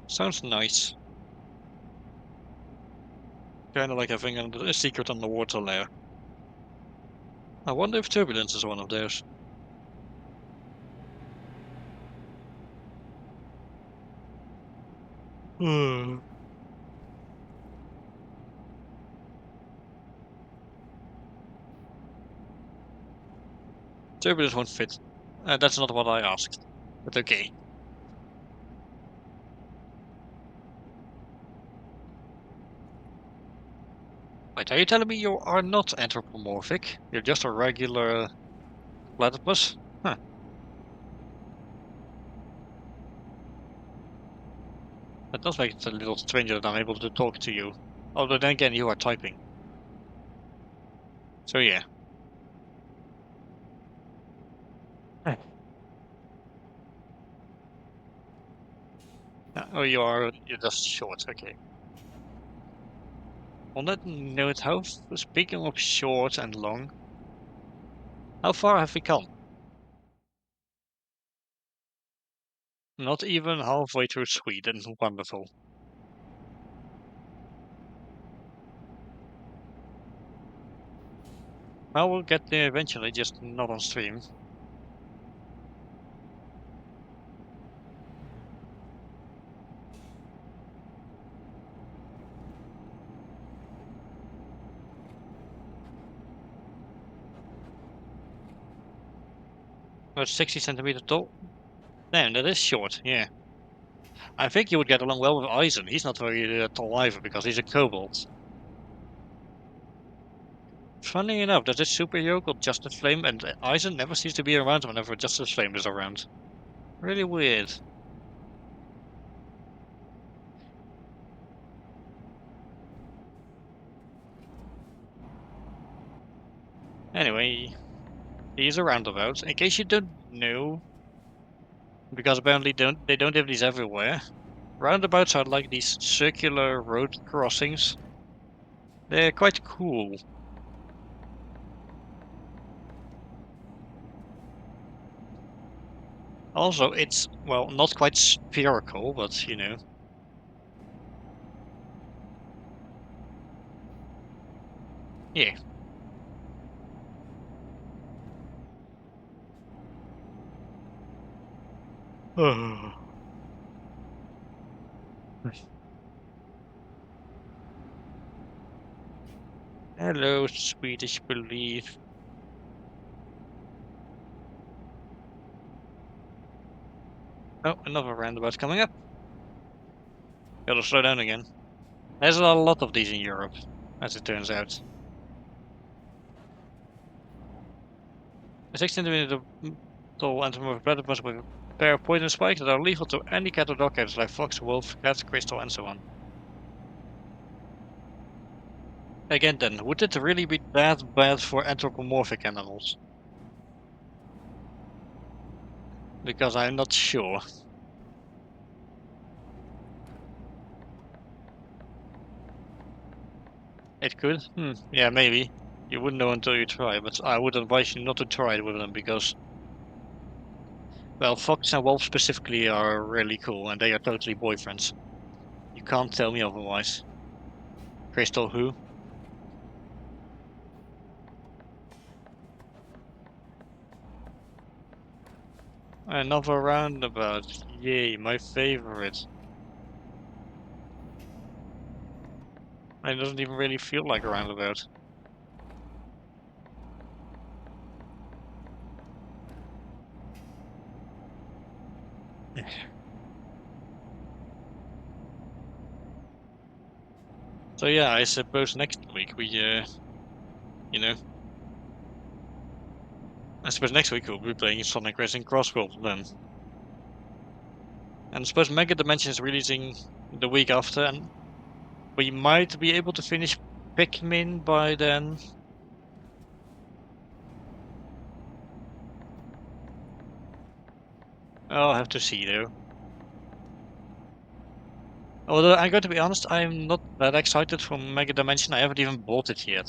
Sounds nice. Kinda like having a secret underwater lair. I wonder if turbulence is one of those. Hmm. Turbulence won't fit. That's not what I asked. But okay. Wait, are you telling me you are not anthropomorphic? You're just a regular platypus? Huh. That does make it a little strange that I'm able to talk to you. Although then again, you are typing. So yeah. Huh. Oh, you're just short. Okay. On that note, speaking of short and long, how far have we come? Not even halfway through Sweden. Wonderful. Well, we'll get there eventually, just not on stream. About 60 centimeters tall. Damn, that is short, yeah. I think you would get along well with Eisen. He's not very tall either because he's a kobold. Funny enough, there's a superhero called Justice Flame, and Eisen never seems to be around whenever Justice Flame is around. Really weird. Anyway, he's a roundabout. In case you don't know, because apparently they don't have these everywhere. Roundabouts are like these circular road crossings. They're quite cool. Also, it's, well, not quite spherical, but yeah. Hello, Swedish belief. Oh, another roundabout coming up. Gotta slow down again. There's a lot of these in Europe, as it turns out. A 6 centimeter tall anthropomorphic platypus with a pair of poison spikes that are lethal to any cat or dog catchers like fox, wolf, cat, crystal, and so on. Again then, would it really be that bad for anthropomorphic animals? Because I'm not sure. It could. Yeah, maybe. You wouldn't know until you try, but I would advise you not to try it with them because, well, Fox and Wolf specifically are really cool and they are totally boyfriends. You can't tell me otherwise. Crystal who? Another roundabout. Yay, my favorite. It doesn't even really feel like a roundabout. So yeah, I suppose next week we, you know, I suppose next week we'll be playing Sonic Racing Crossworld then. And I suppose Mega Dimension is releasing the week after, and we might be able to finish Pikmin by then. I'll have to see though. Although I'm going to be honest, I'm not that excited for Mega Dimension. I haven't even bought it yet.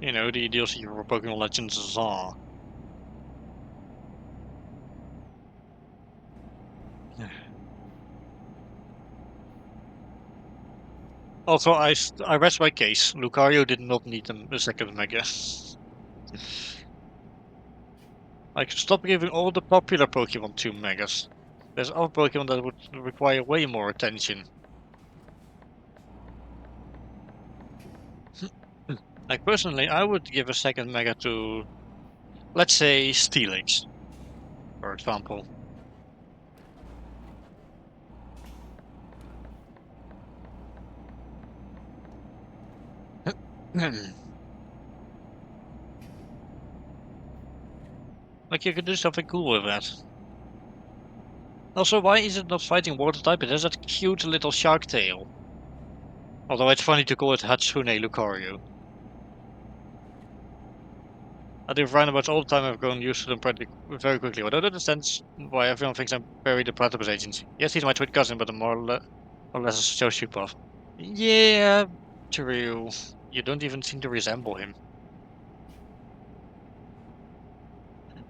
You know, the DLC for Pokemon Legends Zar. Also, I rest my case. Lucario did not need a second Mega. Like, stop giving all the popular Pokemon 2 Megas. There's other Pokemon that would require way more attention. Like, personally, I would give a second Mega to, let's say, Steelix, for example. Like, you could do something cool with that. Also, why is it not fighting water type? It has that cute little shark tail. Although it's funny to call it Hatsune Lucario. I do roundabouts all the time. I've grown used to them pretty very quickly. I don't understand why everyone thinks I'm very the platypus agent. Yes, he's my twin cousin, but I'm or less a sociopath. Yeah, true. You don't even seem to resemble him.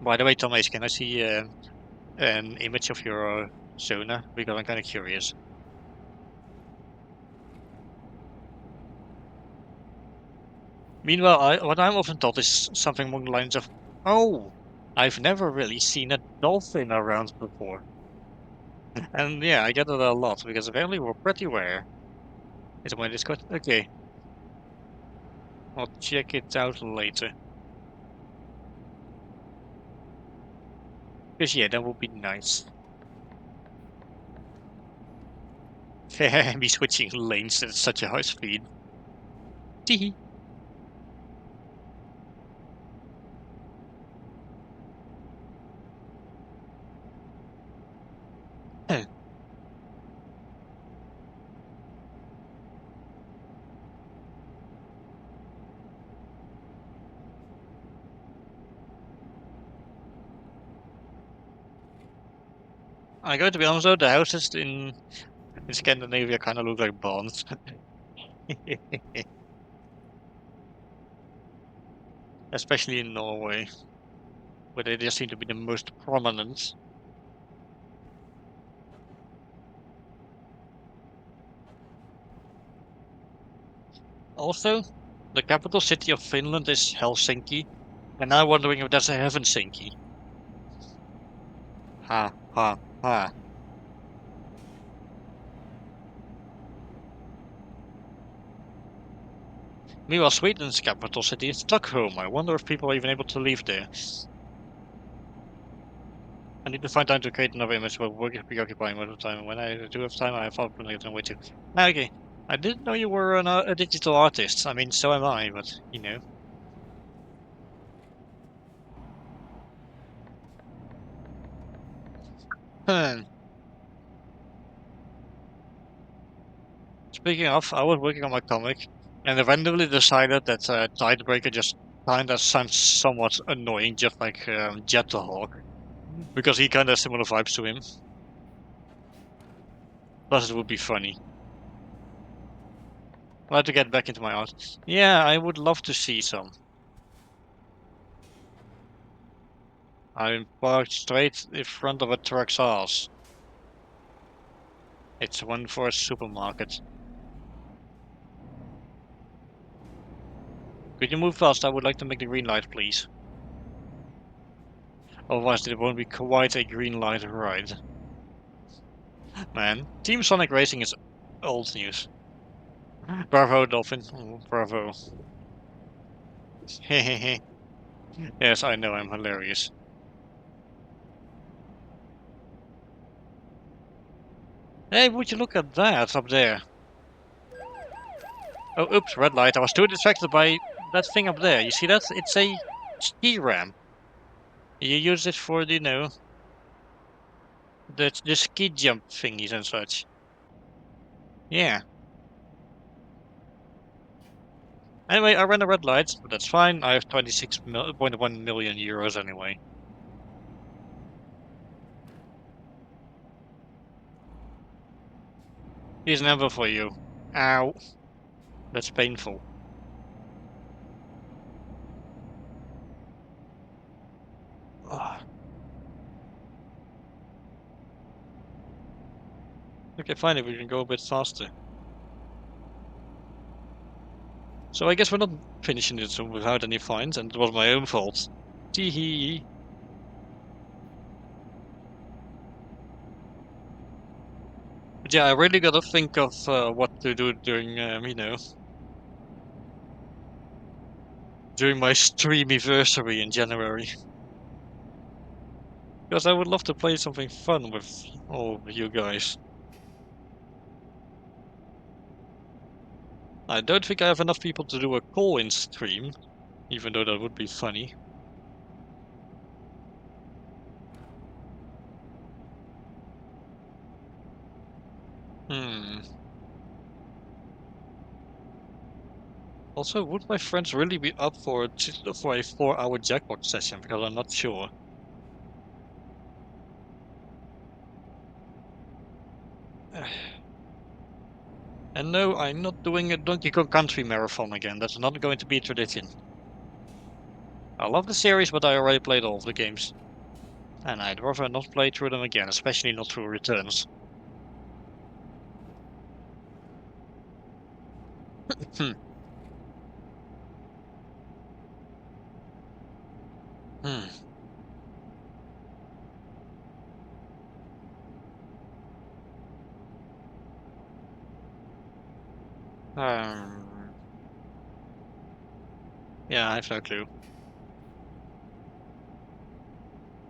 By the way, Thomas, can I see an image of your Sona? Because I'm kind of curious. Meanwhile, what I'm often told is something along the lines of, "Oh, I've never really seen a dolphin around before." And yeah, I get it a lot because apparently we're pretty rare. Is it my Discord? Okay, I'll check it out later. Because yeah, that would be nice. Me switching lanes at such a high speed. Teehee. I got to be honest though, the houses in Scandinavia kind of look like barns. Especially in Norway, where they just seem to be the most prominent. Also, the capital city of Finland is Helsinki, and I'm wondering if there's a Helsinki. Ha ha ha. Meanwhile, Sweden's capital city is Stockholm. I wonder if people are even able to live there. I need to find time to create another image while working preoccupying most of the time. When I do have time, I have fun putting it away too. Okay. I didn't know you were a digital artist. I mean, so am I, but you know. Hmm. Speaking of, I was working on my comic, and I randomly decided that Tidebreaker just kind of sounds somewhat annoying, just like Jet the Hawk, because he kind of has similar vibes to him. Plus, it would be funny. I'd like to get back into my art. Yeah, I would love to see some. I'm parked straight in front of a truck's ass. It's one for a supermarket. Could you move fast? I would like to make the green light, please. Otherwise, it won't be quite a green light ride. Man, Team Sonic Racing is old news. Bravo, Dolphin. Oh, bravo. Hehehe. Yes, I know, I'm hilarious. Hey, would you look at that up there? Oh, oops, red light. I was too distracted by that thing up there. You see that? It's a ski ramp. You use it for, the ski jump thingies and such. Yeah. Anyway, I ran a red light, but that's fine. I have 26.1 million euros anyway. Here's an amber for you. Ow. That's painful. Ugh. Okay, fine, if we can go a bit faster. So I guess we're not finishing this without any fines, and it was my own fault. Teehee. But yeah, I really gotta think of what to do during, during my streamiversary in January. Because I would love to play something fun with all of you guys. I don't think I have enough people to do a call-in stream, even though that would be funny. Hmm. Also, would my friends really be up for a 4-hour jackpot session? Because I'm not sure. And no, I'm not doing a Donkey Kong Country marathon again. That's not going to be a tradition. I love the series, but I already played all of the games. And I'd rather not play through them again, especially not through Returns. Hmm. Hmm. Um, yeah, I have no clue.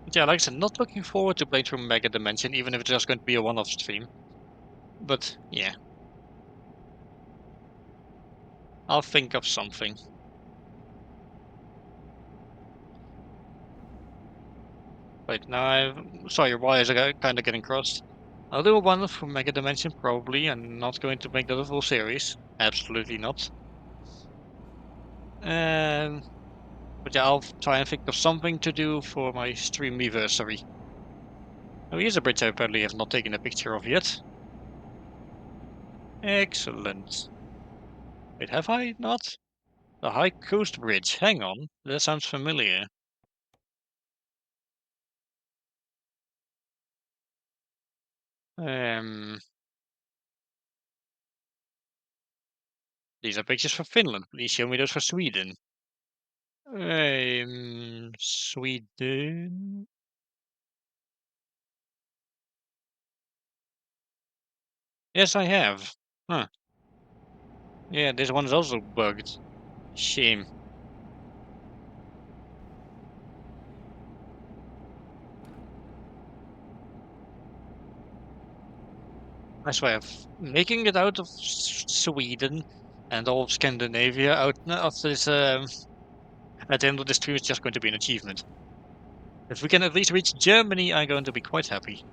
But yeah, like I said, not looking forward to playing through Mega Dimension, even if it's just going to be a one-off stream. But yeah, I'll think of something. Wait, now sorry, your wires are kind of getting crossed. I'll do a one for Mega Dimension, probably. I'm not going to make that a full series. Absolutely not. Um, but yeah, I'll try and think of something to do for my stream anniversary. Oh, here's a bridge I apparently have not taken a picture of yet. Excellent. Wait, have I not? The High Coast Bridge. Hang on, that sounds familiar. Um, these are pictures for Finland. Please show me those for Sweden. Sweden. Yes, I have. Huh. Yeah, this one is also bugged. Shame. I swear, making it out of Sweden and all of Scandinavia out of this at the end of this stream is just going to be an achievement. If we can at least reach Germany, I'm going to be quite happy.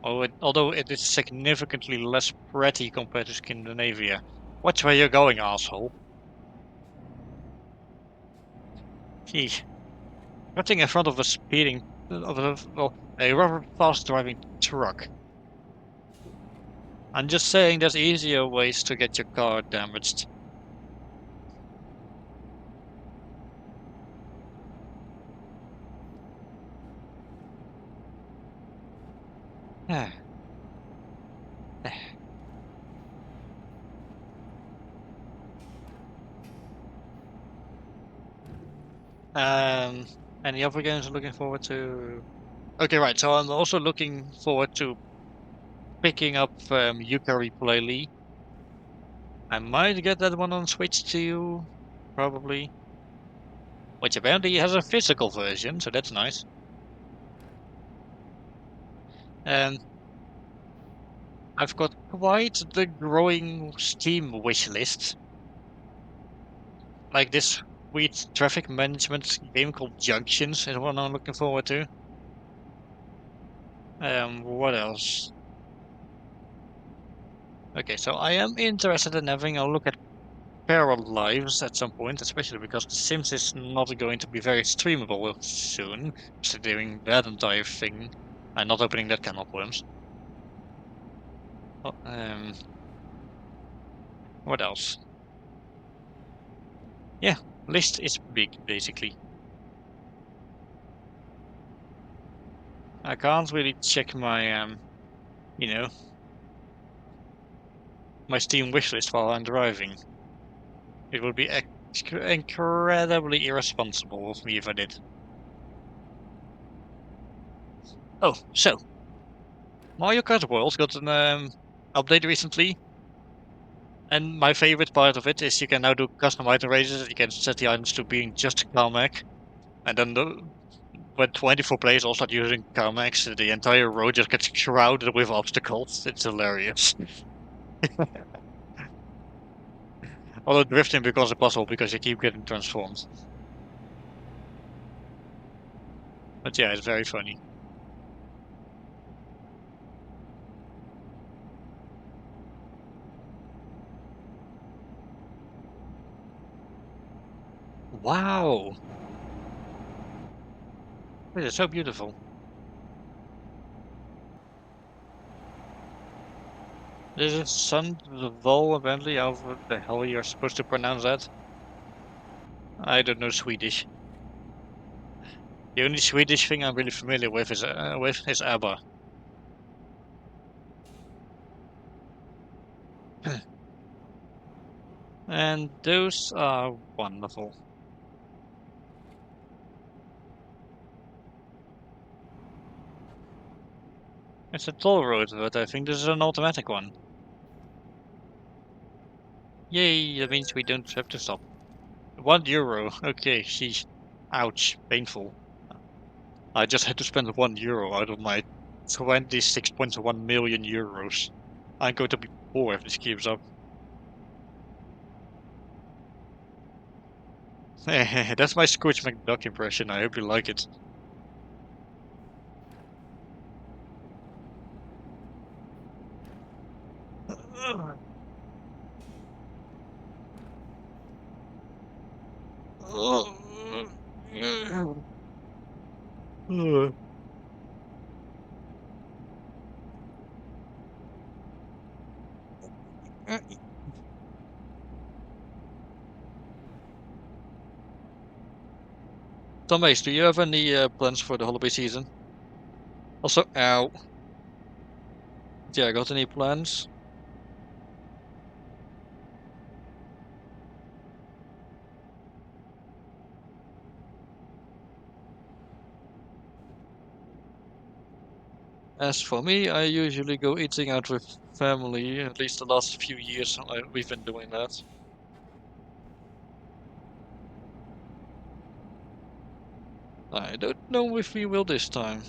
Although it is significantly less pretty compared to Scandinavia. Watch where you're going, asshole. Gee, cutting in front of a well, a rather fast driving truck. I'm just saying there's easier ways to get your car damaged. Um, any other games I'm looking forward to? Okay, right. So I'm also looking forward to picking up Yooka Replay. I might get that one on Switch too, probably. Which apparently has a physical version, so that's nice. And I've got quite the growing Steam wish list. Like this sweet traffic management game called Junctions is one I'm looking forward to. What else? Okay, so I am interested in having a look at parallel lives at some point, especially because The Sims is not going to be very streamable soon. So doing that entire thing and not opening that can of worms. Oh, what else? Yeah, list is big basically. I can't really check my you know, my Steam wishlist while I'm driving. It would be incredibly irresponsible of me if I did. Oh, so Mario Kart World got an update recently, and my favorite part of it is you can now do custom item races. You can set the items to being just Carmack, and then when 24 players all start using Carmacks, the entire road just gets crowded with obstacles. It's hilarious. Although drifting becomes impossible because you keep getting transformed. But yeah, it's very funny. Wow, it is so beautiful. This is Sandval, apparently. How the hell you're supposed to pronounce that? I don't know Swedish. The only Swedish thing I'm really familiar with is ABBA. And those are wonderful. It's a toll road, but I think this is an automatic one. Yay, that means we don't have to stop. €1. Okay, sheesh. Ouch, painful. I just had to spend €1 out of my 26.1 million euros. I'm going to be poor if this keeps up. That's my Scrooge McDuck impression. I hope you like it. Tom Ace, do you have any plans for the holiday season? Also, ow. Yeah, got any plans? As for me, I usually go eating out with family. At least the last few years, we've been doing that. I don't know if we will this time.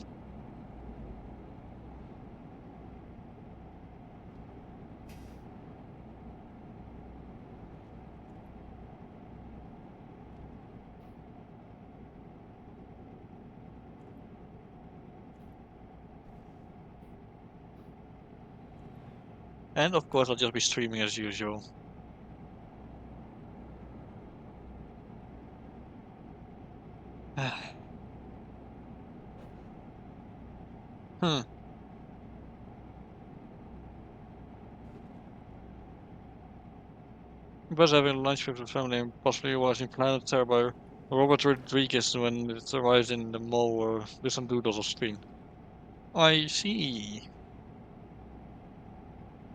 And of course, I'll just be streaming as usual. Hmm. bus having lunch with the family and possibly watching Planet Terror by Robert Rodriguez when it arrives in the mall or with some doodles off screen. I see.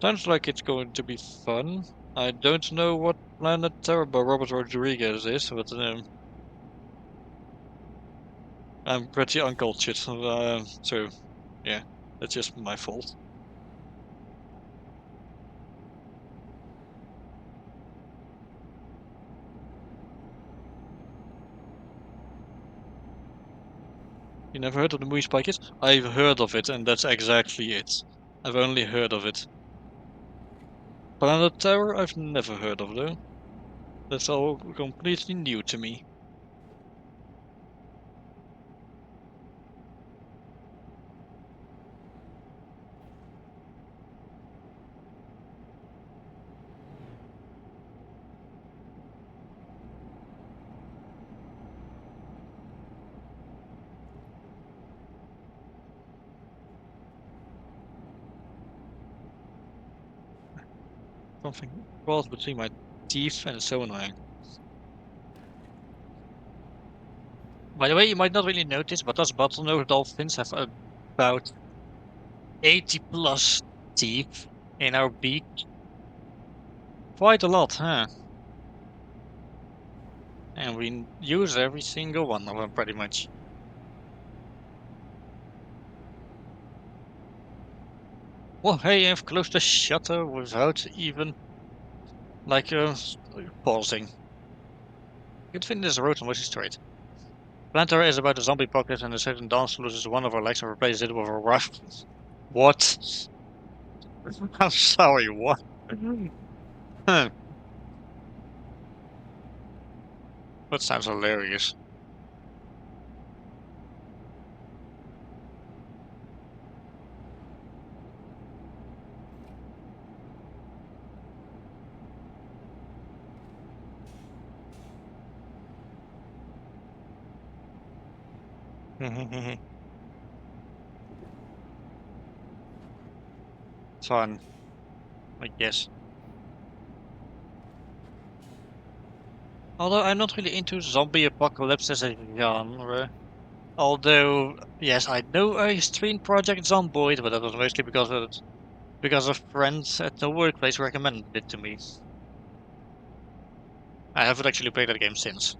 Sounds like it's going to be fun. I don't know what Planet Terror by Robert Rodriguez is, but I'm pretty uncultured, so yeah, that's just my fault. You never heard of the movie Spy Kids? I've heard of it, and that's exactly it. I've only heard of it. Planet Terror, I've never heard of though. That's all completely new to me. Something crawls between my teeth and it's so annoying. By the way, you might not really notice, but us bottlenose dolphins have about 80 plus teeth in our beak. Quite a lot, huh? And we use every single one of them pretty much. Well, hey, I've closed the shutter without even, like, pausing. Good thing this road was straight. Planter is about a zombie pocket and a certain dance loses one of her legs and replaces it with a rough. What? I'm sorry, what? Huh, that sounds hilarious. Fun, I guess. Although I'm not really into zombie apocalypse as a genre. Although, yes, I know I streamed Project Zomboid, but that was mostly because of friends at the workplace recommended it to me. I haven't actually played that game since.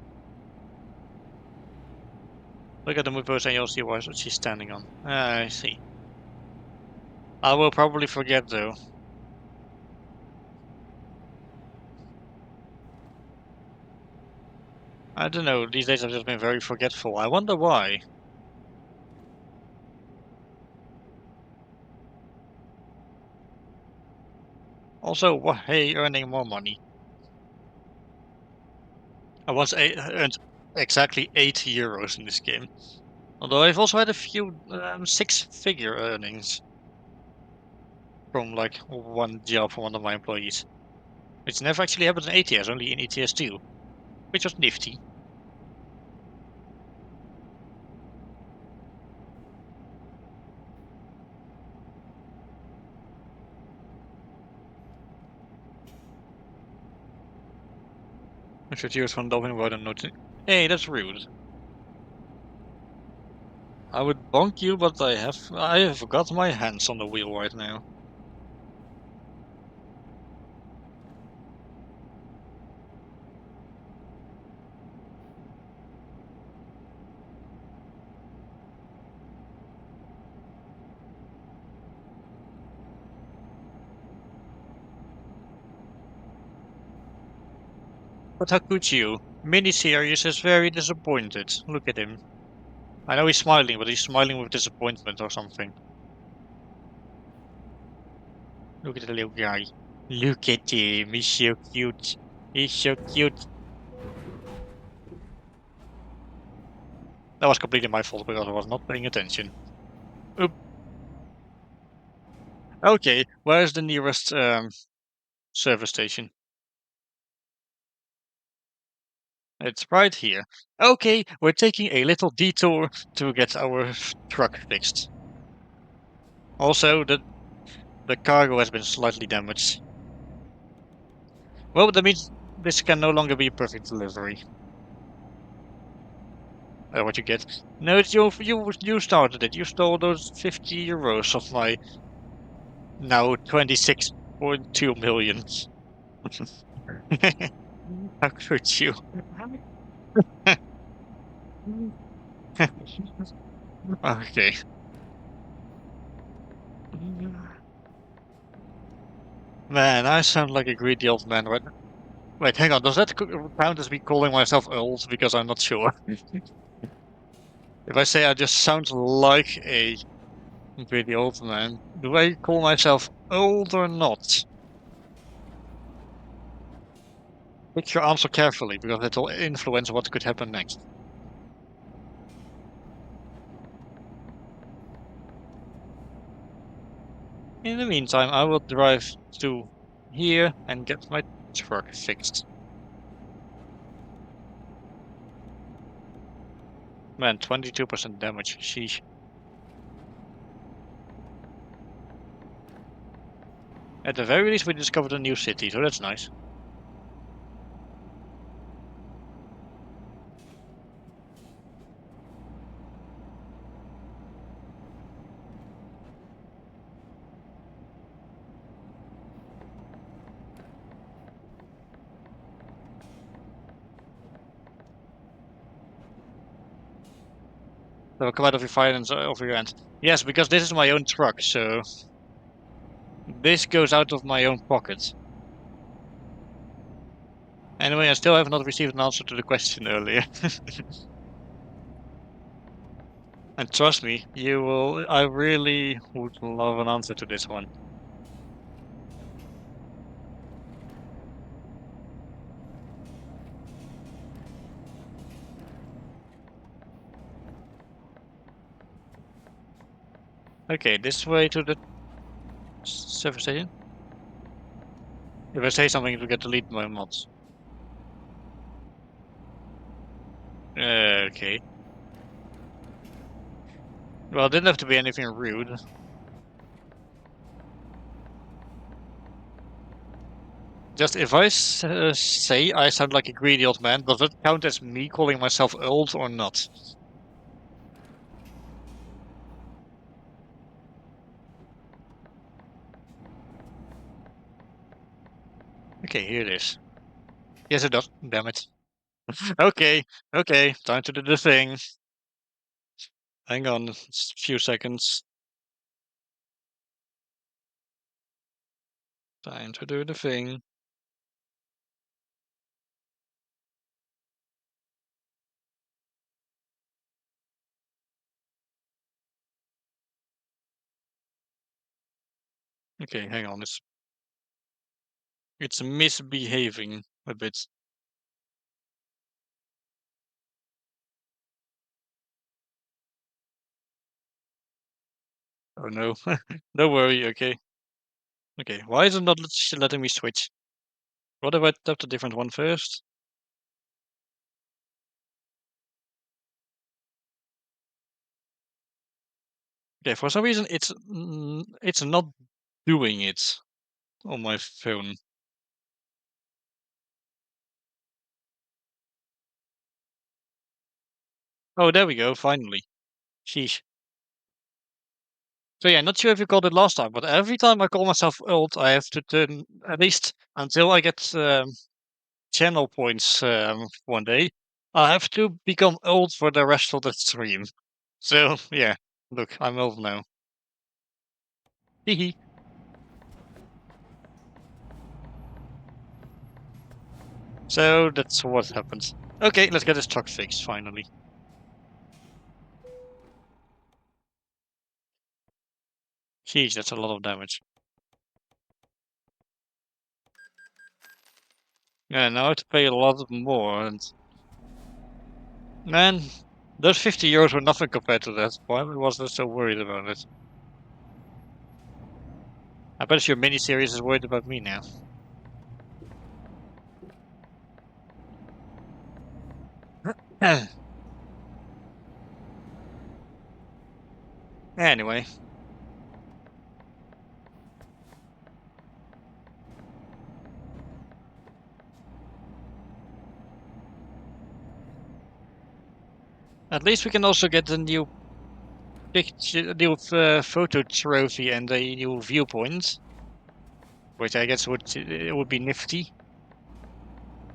Look at the move post and you'll see what she's standing on. I see. I will probably forget though. I don't know, these days I've just been very forgetful. I wonder why. Also, hey, earning more money. I once earned exactly €8 in this game. Although I've also had a few six-figure earnings from like one job from one of my employees. Which never actually happened in ATS, only in ETS2, which was nifty. I should use from Dolphin without a note. Hey, that's rude. I would bonk you, but I have got my hands on the wheel right now. But how could you? Miniseries is very disappointed. Look at him. I know he's smiling, but he's smiling with disappointment or something. Look at the little guy. Look at him. He's so cute. He's so cute. That was completely my fault because I was not paying attention. Oop. Okay, where's the nearest service station? It's right here. Okay, we're taking a little detour to get our truck fixed. Also, the cargo has been slightly damaged. Well, that means this can no longer be a perfect delivery. What you get? No, it's you started it. You stole those 50 euros of my now 26.2 million. How could you? Okay. Man, I sound like a greedy old man right now. Wait, hang on. Does that count as me calling myself old? Because I'm not sure. If I say I just sound like a greedy old man, do I call myself old or not? Pick your answer carefully, because it will influence what could happen next. In the meantime, I will drive to here and get my truck fixed. Man, 22% damage. Sheesh. At the very least, we discovered a new city, so that's nice. So come out of your finance over your end. Yes, because this is my own truck, so this goes out of my own pocket. Anyway, I still have not received an answer to the question earlier. And trust me, you will. I really would love an answer to this one. Okay, this way to the service station. If I say something, it'll get deleted my mods. Okay. Well, it didn't have to be anything rude. Just if I say I sound like a greedy old man, does it count as me calling myself old or not? Okay, here it is. Yes, it does. Damn it. Okay, okay, time to do the thing. Hang on, it's a few seconds. Time to do the thing. Okay, hang on. It's misbehaving a bit. Oh no. Don't worry, okay. Okay, why is it not letting me switch? What if I tap the different one first? Okay, for some reason it's not doing it on my phone. Oh, there we go, finally. Sheesh. So yeah, not sure if you called it last time, but every time I call myself old, I have to turn at least until I get channel points one day. I have to become old for the rest of the stream. So yeah, look, I'm old now. Hehe. So that's what happens. Okay, let's get this truck fixed finally. Jeez, that's a lot of damage. Yeah, now I have to pay a lot more, and man, those 50 euros were nothing compared to that. Why was I so worried about it? I bet your mini-series is worried about me now. Anyway, At least we can also get a new picture, new photo trophy and a new viewpoint, which I guess would be nifty.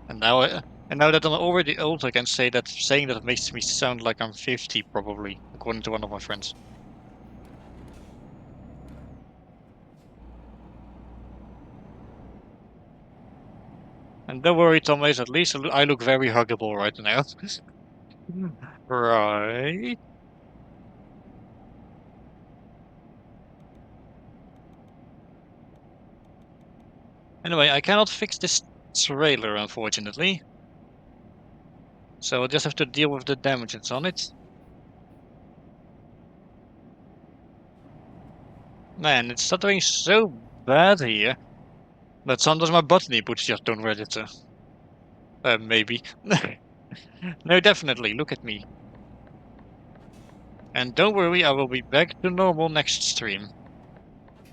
And now that I'm already old, I can say that saying that makes me sound like I'm 50, probably, according to one of my friends. And don't worry, Thomas, at least I look very huggable right now. Right. Anyway, I cannot fix this trailer, unfortunately. So I'll just have to deal with the damages on it. Man, it's stuttering so bad here that sometimes my button inputs just don't register. Maybe. No, definitely, look at me. And don't worry, I will be back to normal next stream.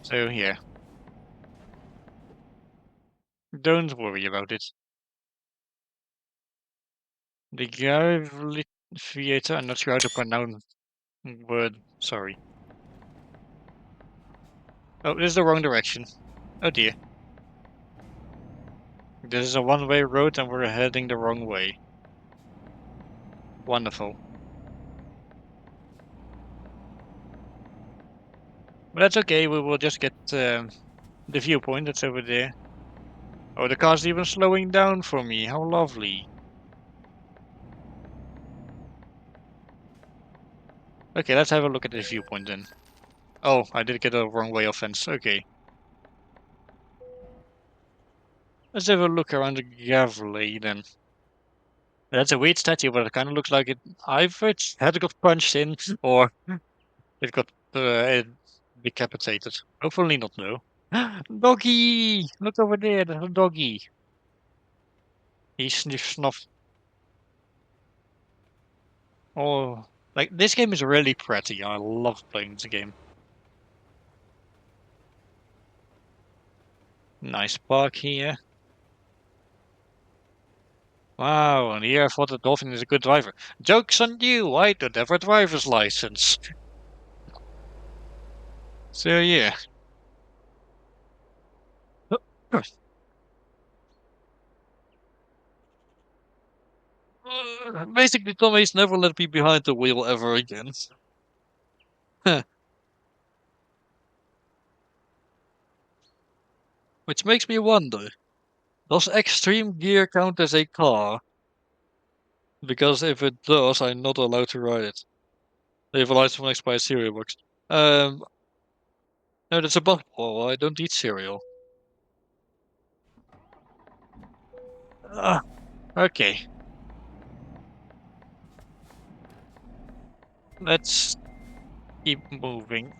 So yeah, don't worry about it. The Gavli Theater, I'm not sure how to pronounce word, sorry. Oh, this is the wrong direction. Oh dear. This is a one-way road and we're heading the wrong way. Wonderful. But that's okay, we will just get the viewpoint that's over there. Oh, the car's even slowing down for me, how lovely. Okay, let's have a look at the viewpoint then. Oh, I did get a wrong way offense, okay. Let's have a look around the Gavli then. That's a weird statue, but it kind of looks like either its head got punched in or it got decapitated. Hopefully not, no. Doggy! Look over there, there's a doggy. He snuffed. Oh, like this game is really pretty. I love playing this game. Nice park here. Wow, and here I thought the dolphin is a good driver. Joke's on you, I don't have a driver's license. So yeah. Basically, Tommy's never let me behind the wheel ever again. Which makes me wonder, does extreme gear count as a car? Because if it does, I'm not allowed to ride it. They have a license from expired cereal box. Um, no, that's a butthole. I don't eat cereal. Ah, okay. Let's keep moving.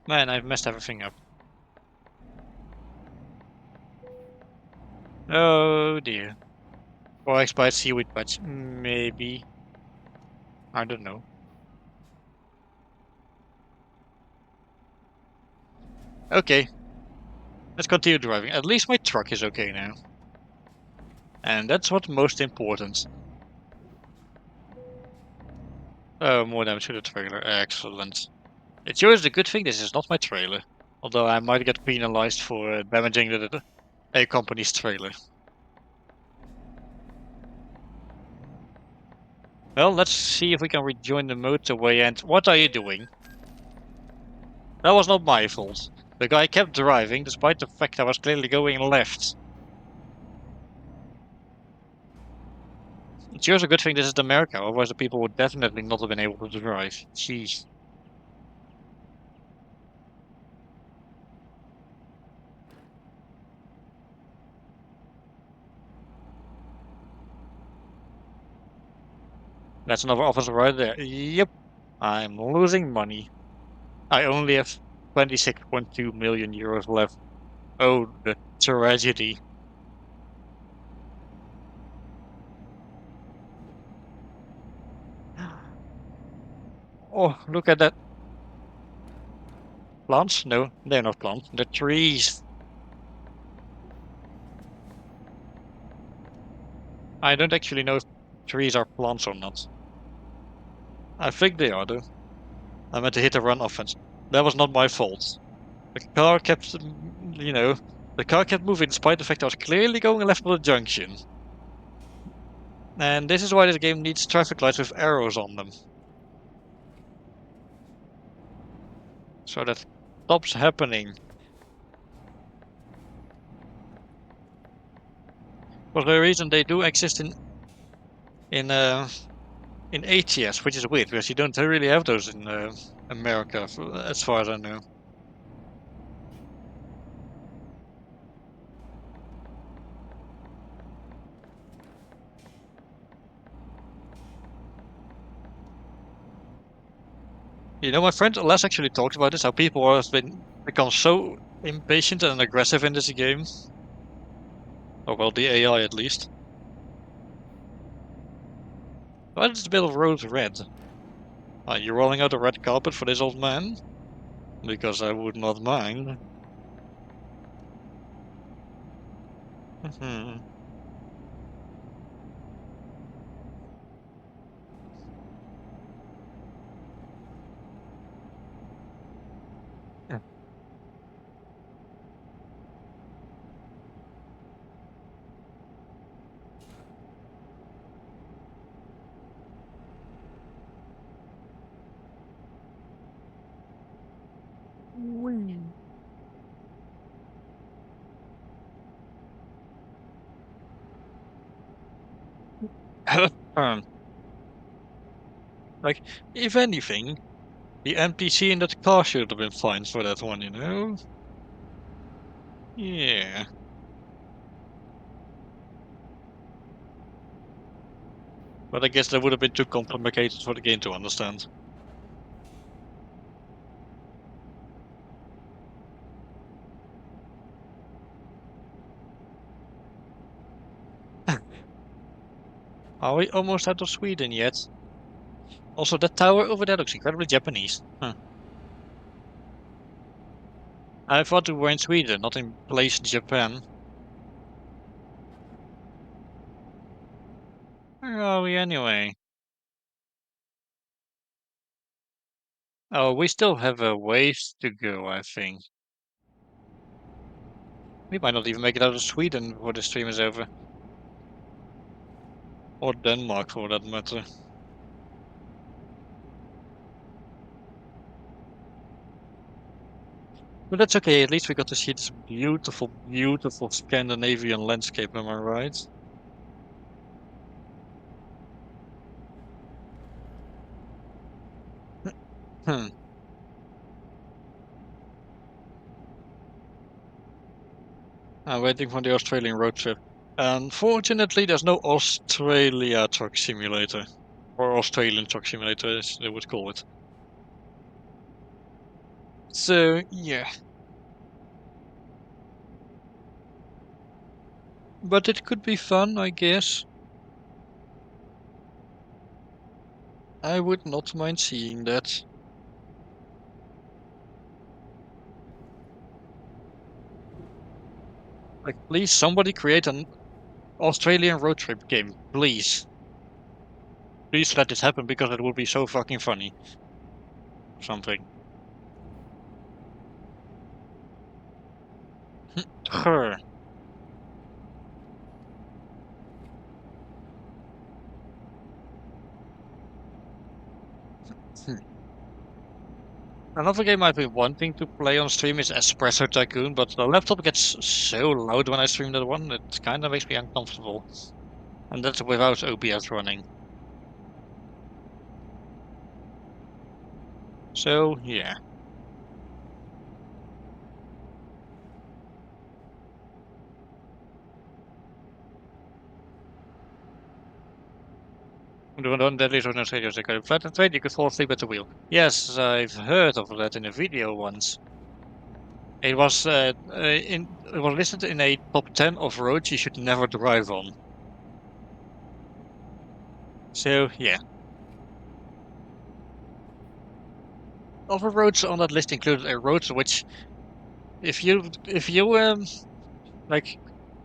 Man, I've messed everything up. Oh dear. Or expired seaweed patch. Maybe. I don't know. Okay, let's continue driving. At least my truck is okay now. And that's what's most important. Oh, more damage to the trailer. Excellent. It sure is a good thing this is not my trailer. Although I might get penalized for damaging a company's trailer. Well, let's see if we can rejoin the motorway. And what are you doing? That was not my fault. The guy kept driving despite the fact I was clearly going left. It's just a good thing this is America, otherwise the people would definitely not have been able to drive. Jeez. That's another officer right there. Yep. I'm losing money. I only have 26.2 million euros left. Oh, the tragedy. Oh, look at that. Plants? No, they're not plants. They're trees. I don't actually know if trees are plants or not. I think they are, though. I meant to hit a run offense. That was not my fault. The car kept, the car kept moving despite the fact I was clearly going left of the junction. And this is why this game needs traffic lights with arrows on them. So that stops happening. For the reason they do exist in uh in ATS, which is weird because you don't really have those in America, as far as I know. My friend Les actually talked about this, how people have become so impatient and aggressive in this game. Or well, the AI at least. Why is the bit of road red? Are you rolling out a red carpet for this old man? Because I would not mind. Hmm. Yeah. Wee. Um, like, if anything, the NPC in that car should have been fine for that one, you know? Yeah. But I guess that would have been too complicated for the game to understand. Are we almost out of Sweden yet? Also, that tower over there looks incredibly Japanese. Huh. I thought we were in Sweden, not in place Japan. Where are we anyway? Oh, we still have a ways to go, I think. We might not even make it out of Sweden before the stream is over. Or Denmark, for that matter. But that's okay, at least we got to see this beautiful, beautiful Scandinavian landscape, am I right? Hmm. I'm waiting for the Australian road trip. Unfortunately, there's no Australia Truck Simulator. Or Australian Truck Simulator, as they would call it. So, yeah. But it could be fun, I guess. I would not mind seeing that. Like, please, somebody create an Australian road trip game. Please. Please let this happen because it would be so fucking funny. Something. Her. Another game I've been wanting to play on stream is Espresso Tycoon, but the laptop gets so loud when I stream that one, it kind of makes me uncomfortable. And that's without OBS running. So, yeah. The one that is on a serious like flat and trade, you could fall asleep at the wheel. Yes, I've heard of that in a video once. It was listed in a top 10 of roads you should never drive on. So, yeah. Other roads on that list included a road which if you like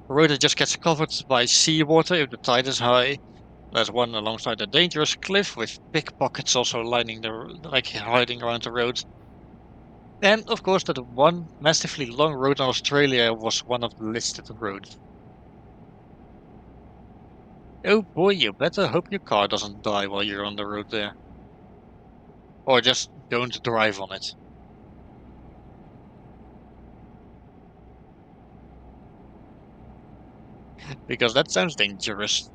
The road that just gets covered by seawater if the tide is high. There's one alongside a dangerous cliff with pickpockets also lining like hiding around the road. And of course, that one massively long road in Australia was one of the listed roads. Oh boy, you better hope your car doesn't die while you're on the road there. Or just don't drive on it. Because that sounds dangerous.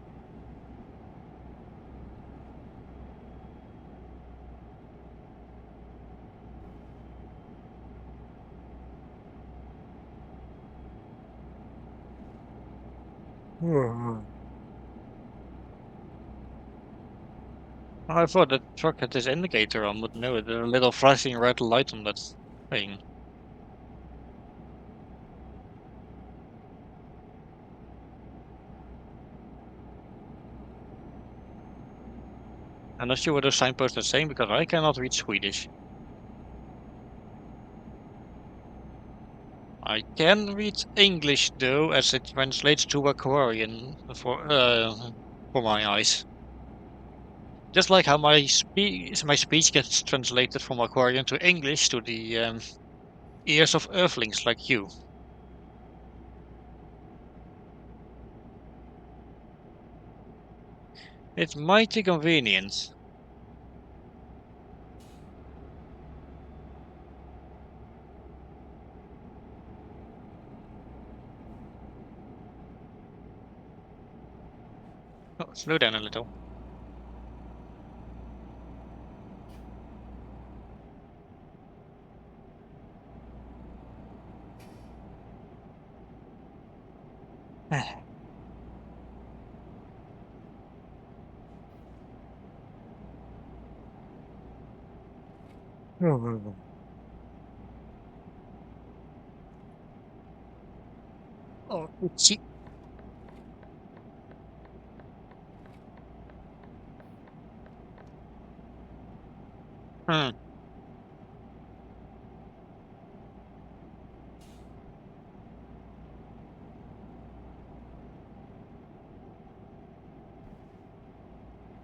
I thought the truck had this indicator on, but no, there's a little flashing red light on that thing. I'm not sure what the signpost is saying because I cannot read Swedish. I can read English though, as it translates to Aquarian for my eyes. Just like how my speech gets translated from Aquarian to English to the ears of Earthlings like you. It's mighty convenient. Oh, slow down a little. Oh, itchy. Hmm.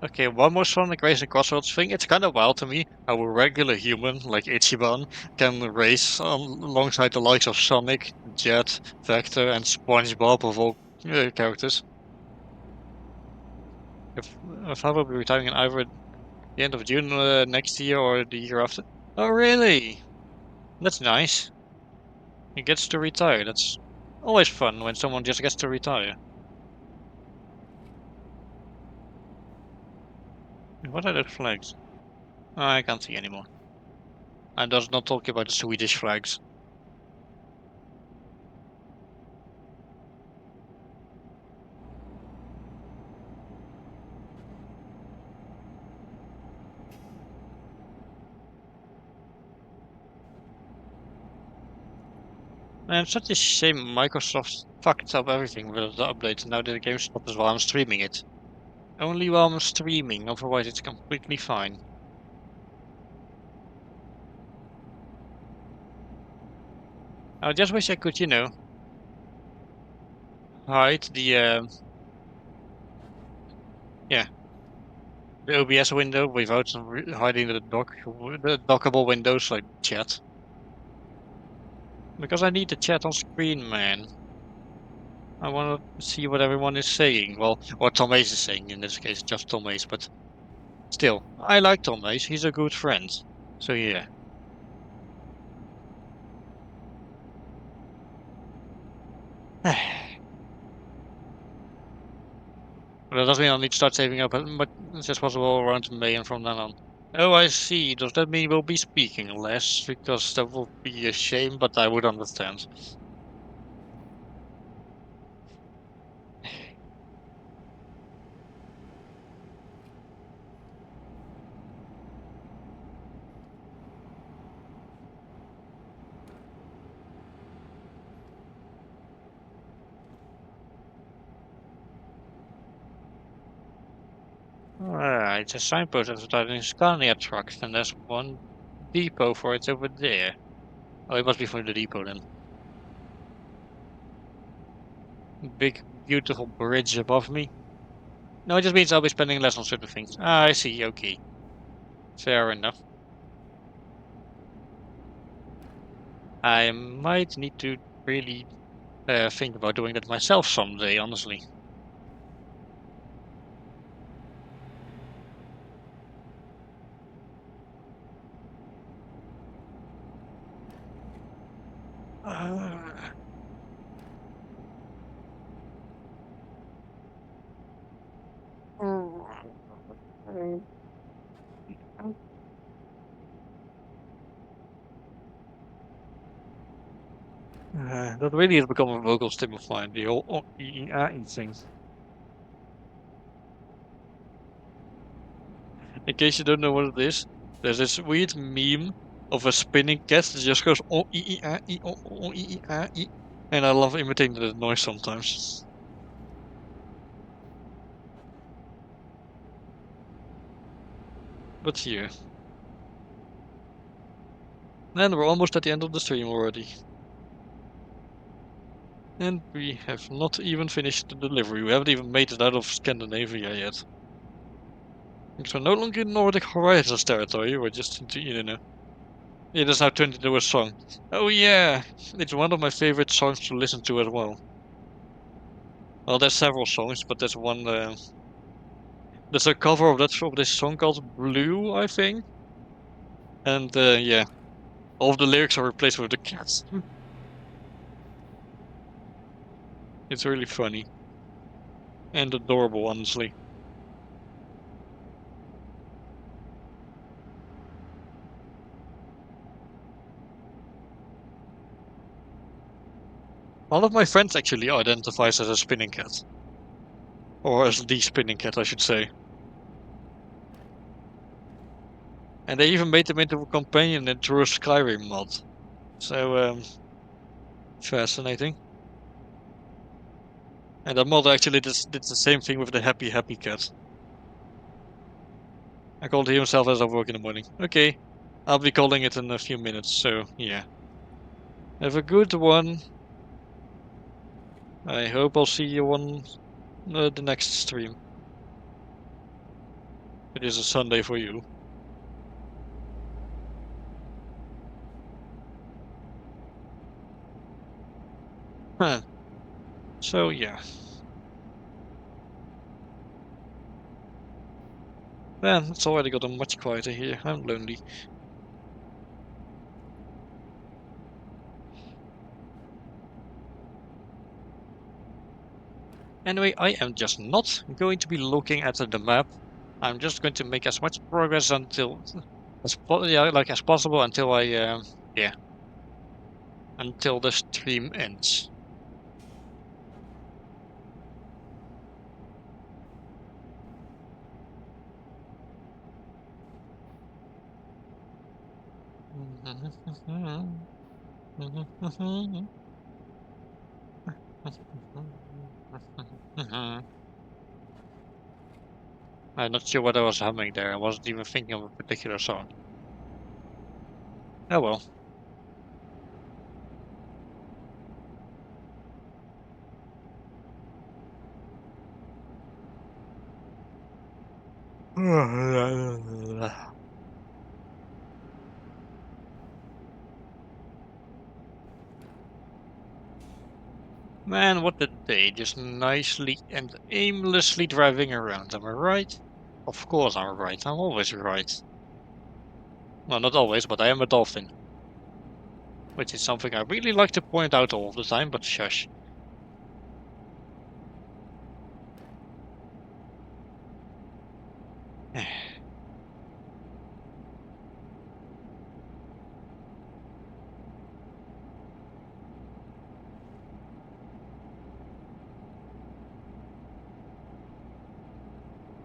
Okay, one more Sonic Racing Crossroads thing. It's kind of wild to me how a regular human like Ichiban can race alongside the likes of Sonic, Jet, Vector, and SpongeBob of all characters. If I will be retiring in either the end of June next year or the year after. Oh, really? That's nice. He gets to retire. That's always fun when someone just gets to retire. What are those flags? Oh, I can't see anymore. I'm just not talking about the Swedish flags. And such a shame Microsoft fucked up everything with the update and now the game stops while I'm streaming it. Only while I'm streaming, otherwise it's completely fine. I just wish I could, hide yeah, the OBS window without hiding the dockable windows like chat. Because I need the chat on screen, man. I want to see what everyone is saying. Well, or Tom Ace is saying in this case, just Tom Ace, but still, I like Tom Ace. He's a good friend. So yeah. But that doesn't mean I need to start saving up as much as possible around May and from then on. Oh, I see. Does that mean we'll be speaking less? Because that would be a shame, but I would understand. Alright, a signpost advertising Scania trucks, and there's one depot for it over there. Oh, it must be from the depot then. big, beautiful bridge above me. No, it just means I'll be spending less on certain things. Ah, I see. Okay, fair enough. I might need to really think about doing that myself someday, honestly. Uh, that really has become a vocal stim of mine, the whole thing. In case you don't know what it is, there's this weird meme of a spinning cat that just goes and I love imitating that noise sometimes. But here, and we're almost at the end of the stream already. And we have not even finished the delivery. We haven't even made it out of Scandinavia yet. Because we're no longer in Nordic Horizons territory, we're just into, you know. It has now turned into a song. Oh yeah, it's one of my favorite songs to listen to as well. Well, there's several songs, but there's one. There's a cover of this song called "Blue," I think, and yeah, all of the lyrics are replaced with the cats. It's really funny and adorable, honestly. One of my friends actually identifies as a spinning cat, or as the spinning cat, I should say. And they even made him into a companion in True Skyrim mod. So fascinating. And the mod actually did the same thing with the happy cat. I called himself as I work in the morning. Okay, I'll be calling it in a few minutes. So yeah, have a good one. I hope I'll see you on the next stream. It is a Sunday for you. Huh. So yeah, man, it's already gotten much quieter here. I'm lonely. Anyway, I am just not going to be looking at the map. I'm just going to make as much progress until yeah, like as possible until I yeah, until the stream ends. I'm not sure what I was humming there. I wasn't even thinking of a particular song. Oh well. Man, what a day. Just nicely and aimlessly driving around. Am I right? Of course I'm right. I'm always right. Well, not always, but I am a dolphin. Which is something I really like to point out all the time, but shush.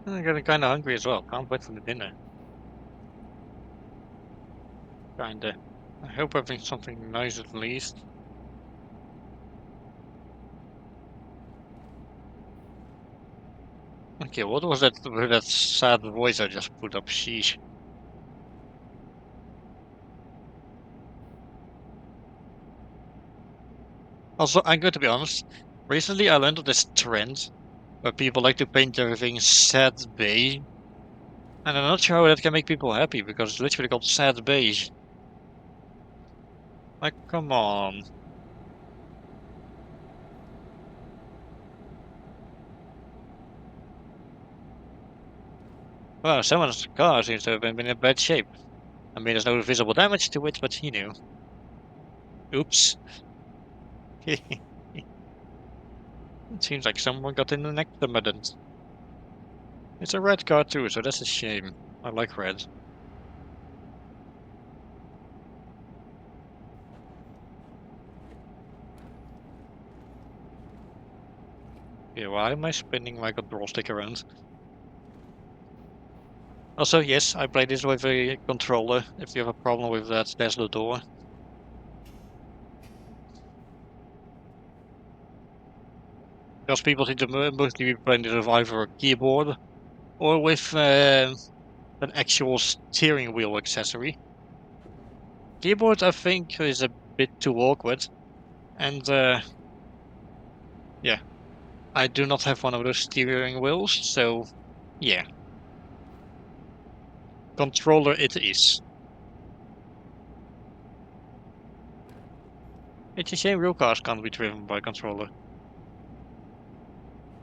I'm getting kinda hungry as well. Can't wait for the dinner. Kinda. I hope having something nice at least. Okay, what was that with that sad voice I just put up? Sheesh. Also, I'm going to be honest. Recently, I learned of this trend where people like to paint everything sad beige, and I'm not sure how that can make people happy because it's literally called sad beige. Like, come on. Well, someone's car seems to have been in bad shape. I mean, there's no visible damage to it, but you know. Oops. It seems like someone got in an accident. It's a red car too, so that's a shame. I like red. Yeah, why am I spinning my control stick around? Also, yes, I play this with a controller. If you have a problem with that, there's the door. Because people seem to mostly be playing this with either a keyboard or with an actual steering wheel accessory. Keyboard, I think, is a bit too awkward. And yeah, I do not have one of those steering wheels, so yeah, controller it is. It's a shame real cars can't be driven by controller.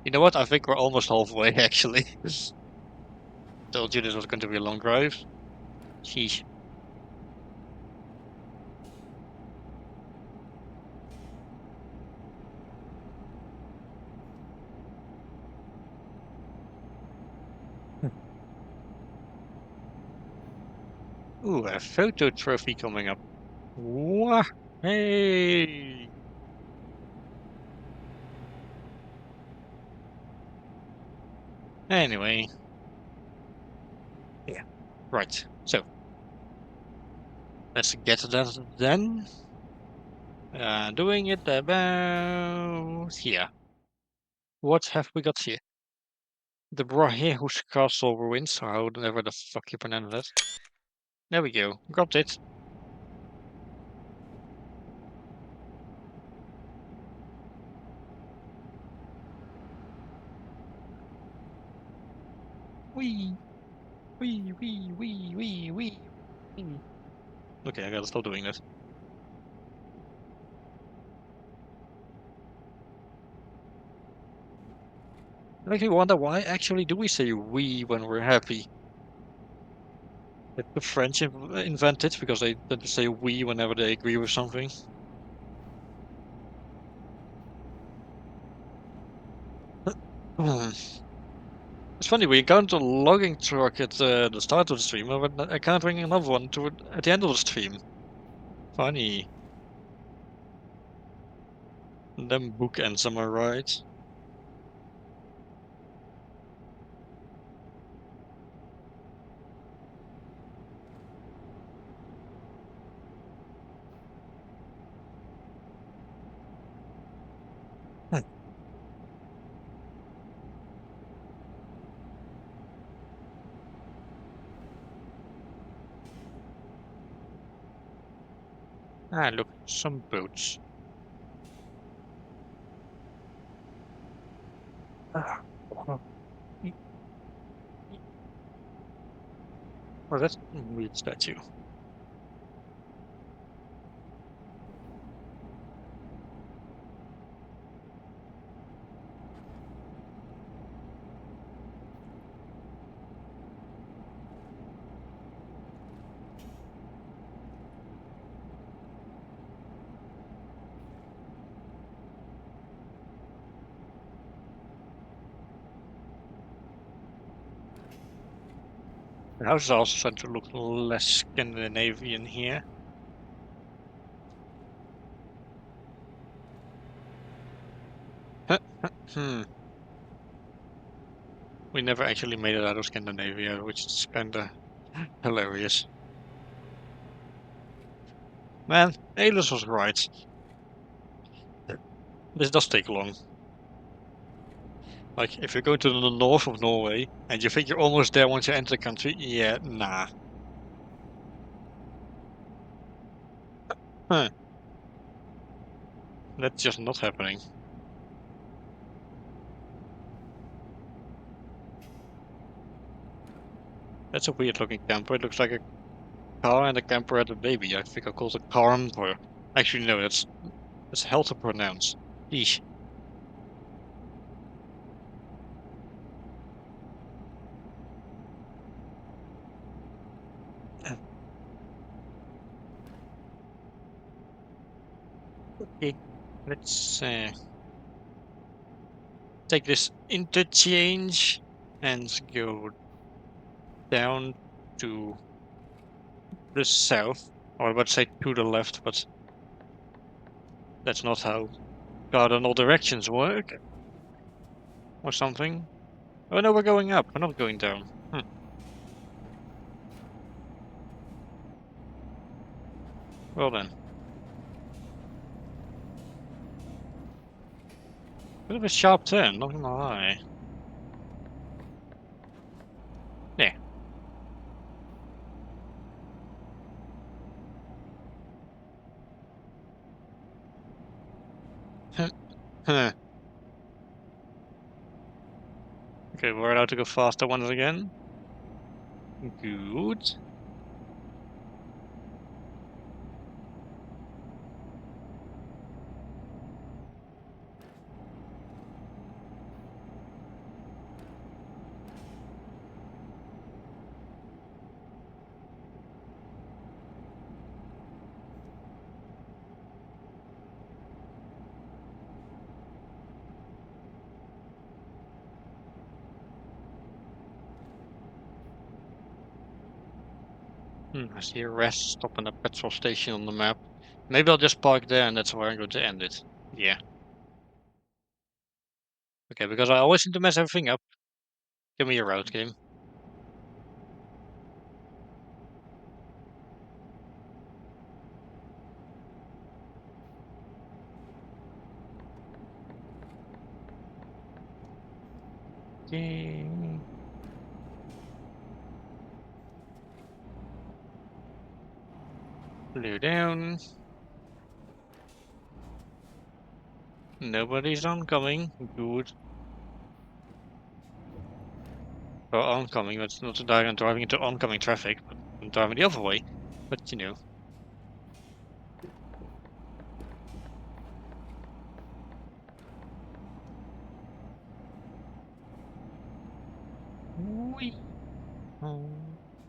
You know what? I think we're almost halfway, actually. Told you this was going to be a long drive. Sheesh. Ooh, a photo trophy coming up. Wah! Hey! Anyway, yeah. Right. So, let's get to that then. Doing it about here. What have we got here? The Braheus Castle Ruins, or however the fuck you pronounce that. There we go. Got it. Wee! Wee! Wee! Wee! Wee! Wee! Wee. Okay, I gotta stop doing this. I actually wonder why actually do we say we when we're happy? Did the French invent it because they tend to say we whenever they agree with something? Hmm. It's funny, we encountered a logging truck at the start of the stream, and we're encountering another one at the end of the stream. Funny. And then bookends, am I right? Hmm. Ah, look, some boats. Ah, well, y- y- well, that's a weird statue. The house is also starting to look less Scandinavian here. Hmm. We never actually made it out of Scandinavia, which is kinda hilarious. Man, Alis was right. This does take long. Like, if you're going to the north of Norway and you think you're almost there once you enter the country, yeah, nah. Huh, that's just not happening. That's a weird looking camper. It looks like a car and a camper had a baby. I think I called it camper. Actually, no, that's hell to pronounce. Eesh. Okay, let's take this interchange and go down to the south, or I would say to the left, but that's not how cardinal directions work, or something. Oh no, we're going up. We're not going down. Well then, bit of a sharp turn. Not gonna lie. Yeah. Huh. Okay, we're allowed to go faster once again. Good. I see a rest stop in a petrol station on the map. Maybe I'll just park there and that's where I'm going to end it. Yeah. Okay, because I always seem to mess everything up. Give me a route game. Okay. Blue down. Nobody's oncoming. Good. Or oncoming. That's not that I'm driving into oncoming traffic, but I'm driving the other way. But you know. Wee.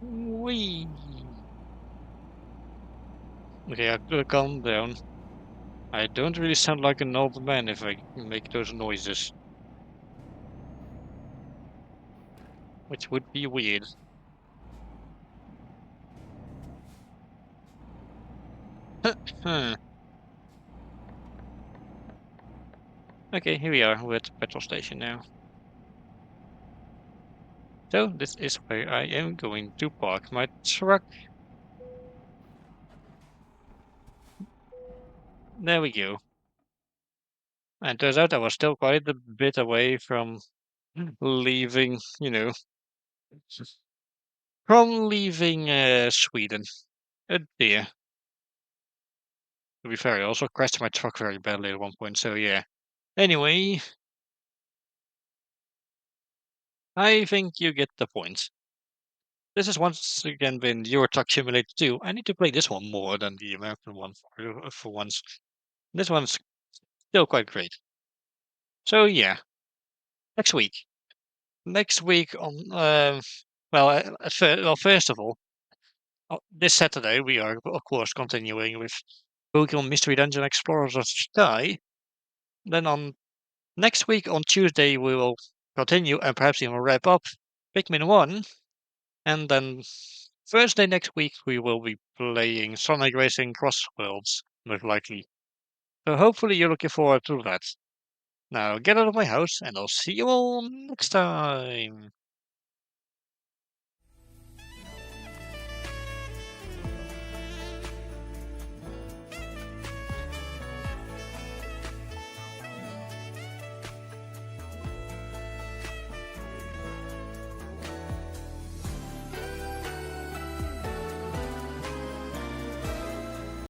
Wee. Okay, I gotta calm down. I don't really sound like an old man if I make those noises, which would be weird. Huh. Okay, here we are. We're at the petrol station now. So this is where I am going to park my truck. There we go. And turns out I was still quite a bit away from leaving, from leaving Sweden. Oh dear. To be fair, I also crashed my truck very badly at one point, so yeah. Anyway, I think you get the point. This has once again been Euro Truck Simulator 2. I need to play this one more than the American one for once. This one's still quite great. So yeah, next week. Next week on first of all, this Saturday we are of course continuing with Pokemon Mystery Dungeon Explorers of the Sky. Then on next week on Tuesday we will continue and perhaps even wrap up Pikmin 1, and then Thursday next week we will be playing Sonic Racing Cross Worlds, most likely. So hopefully you're looking forward to that. Now get out of my house and I'll see you all next time.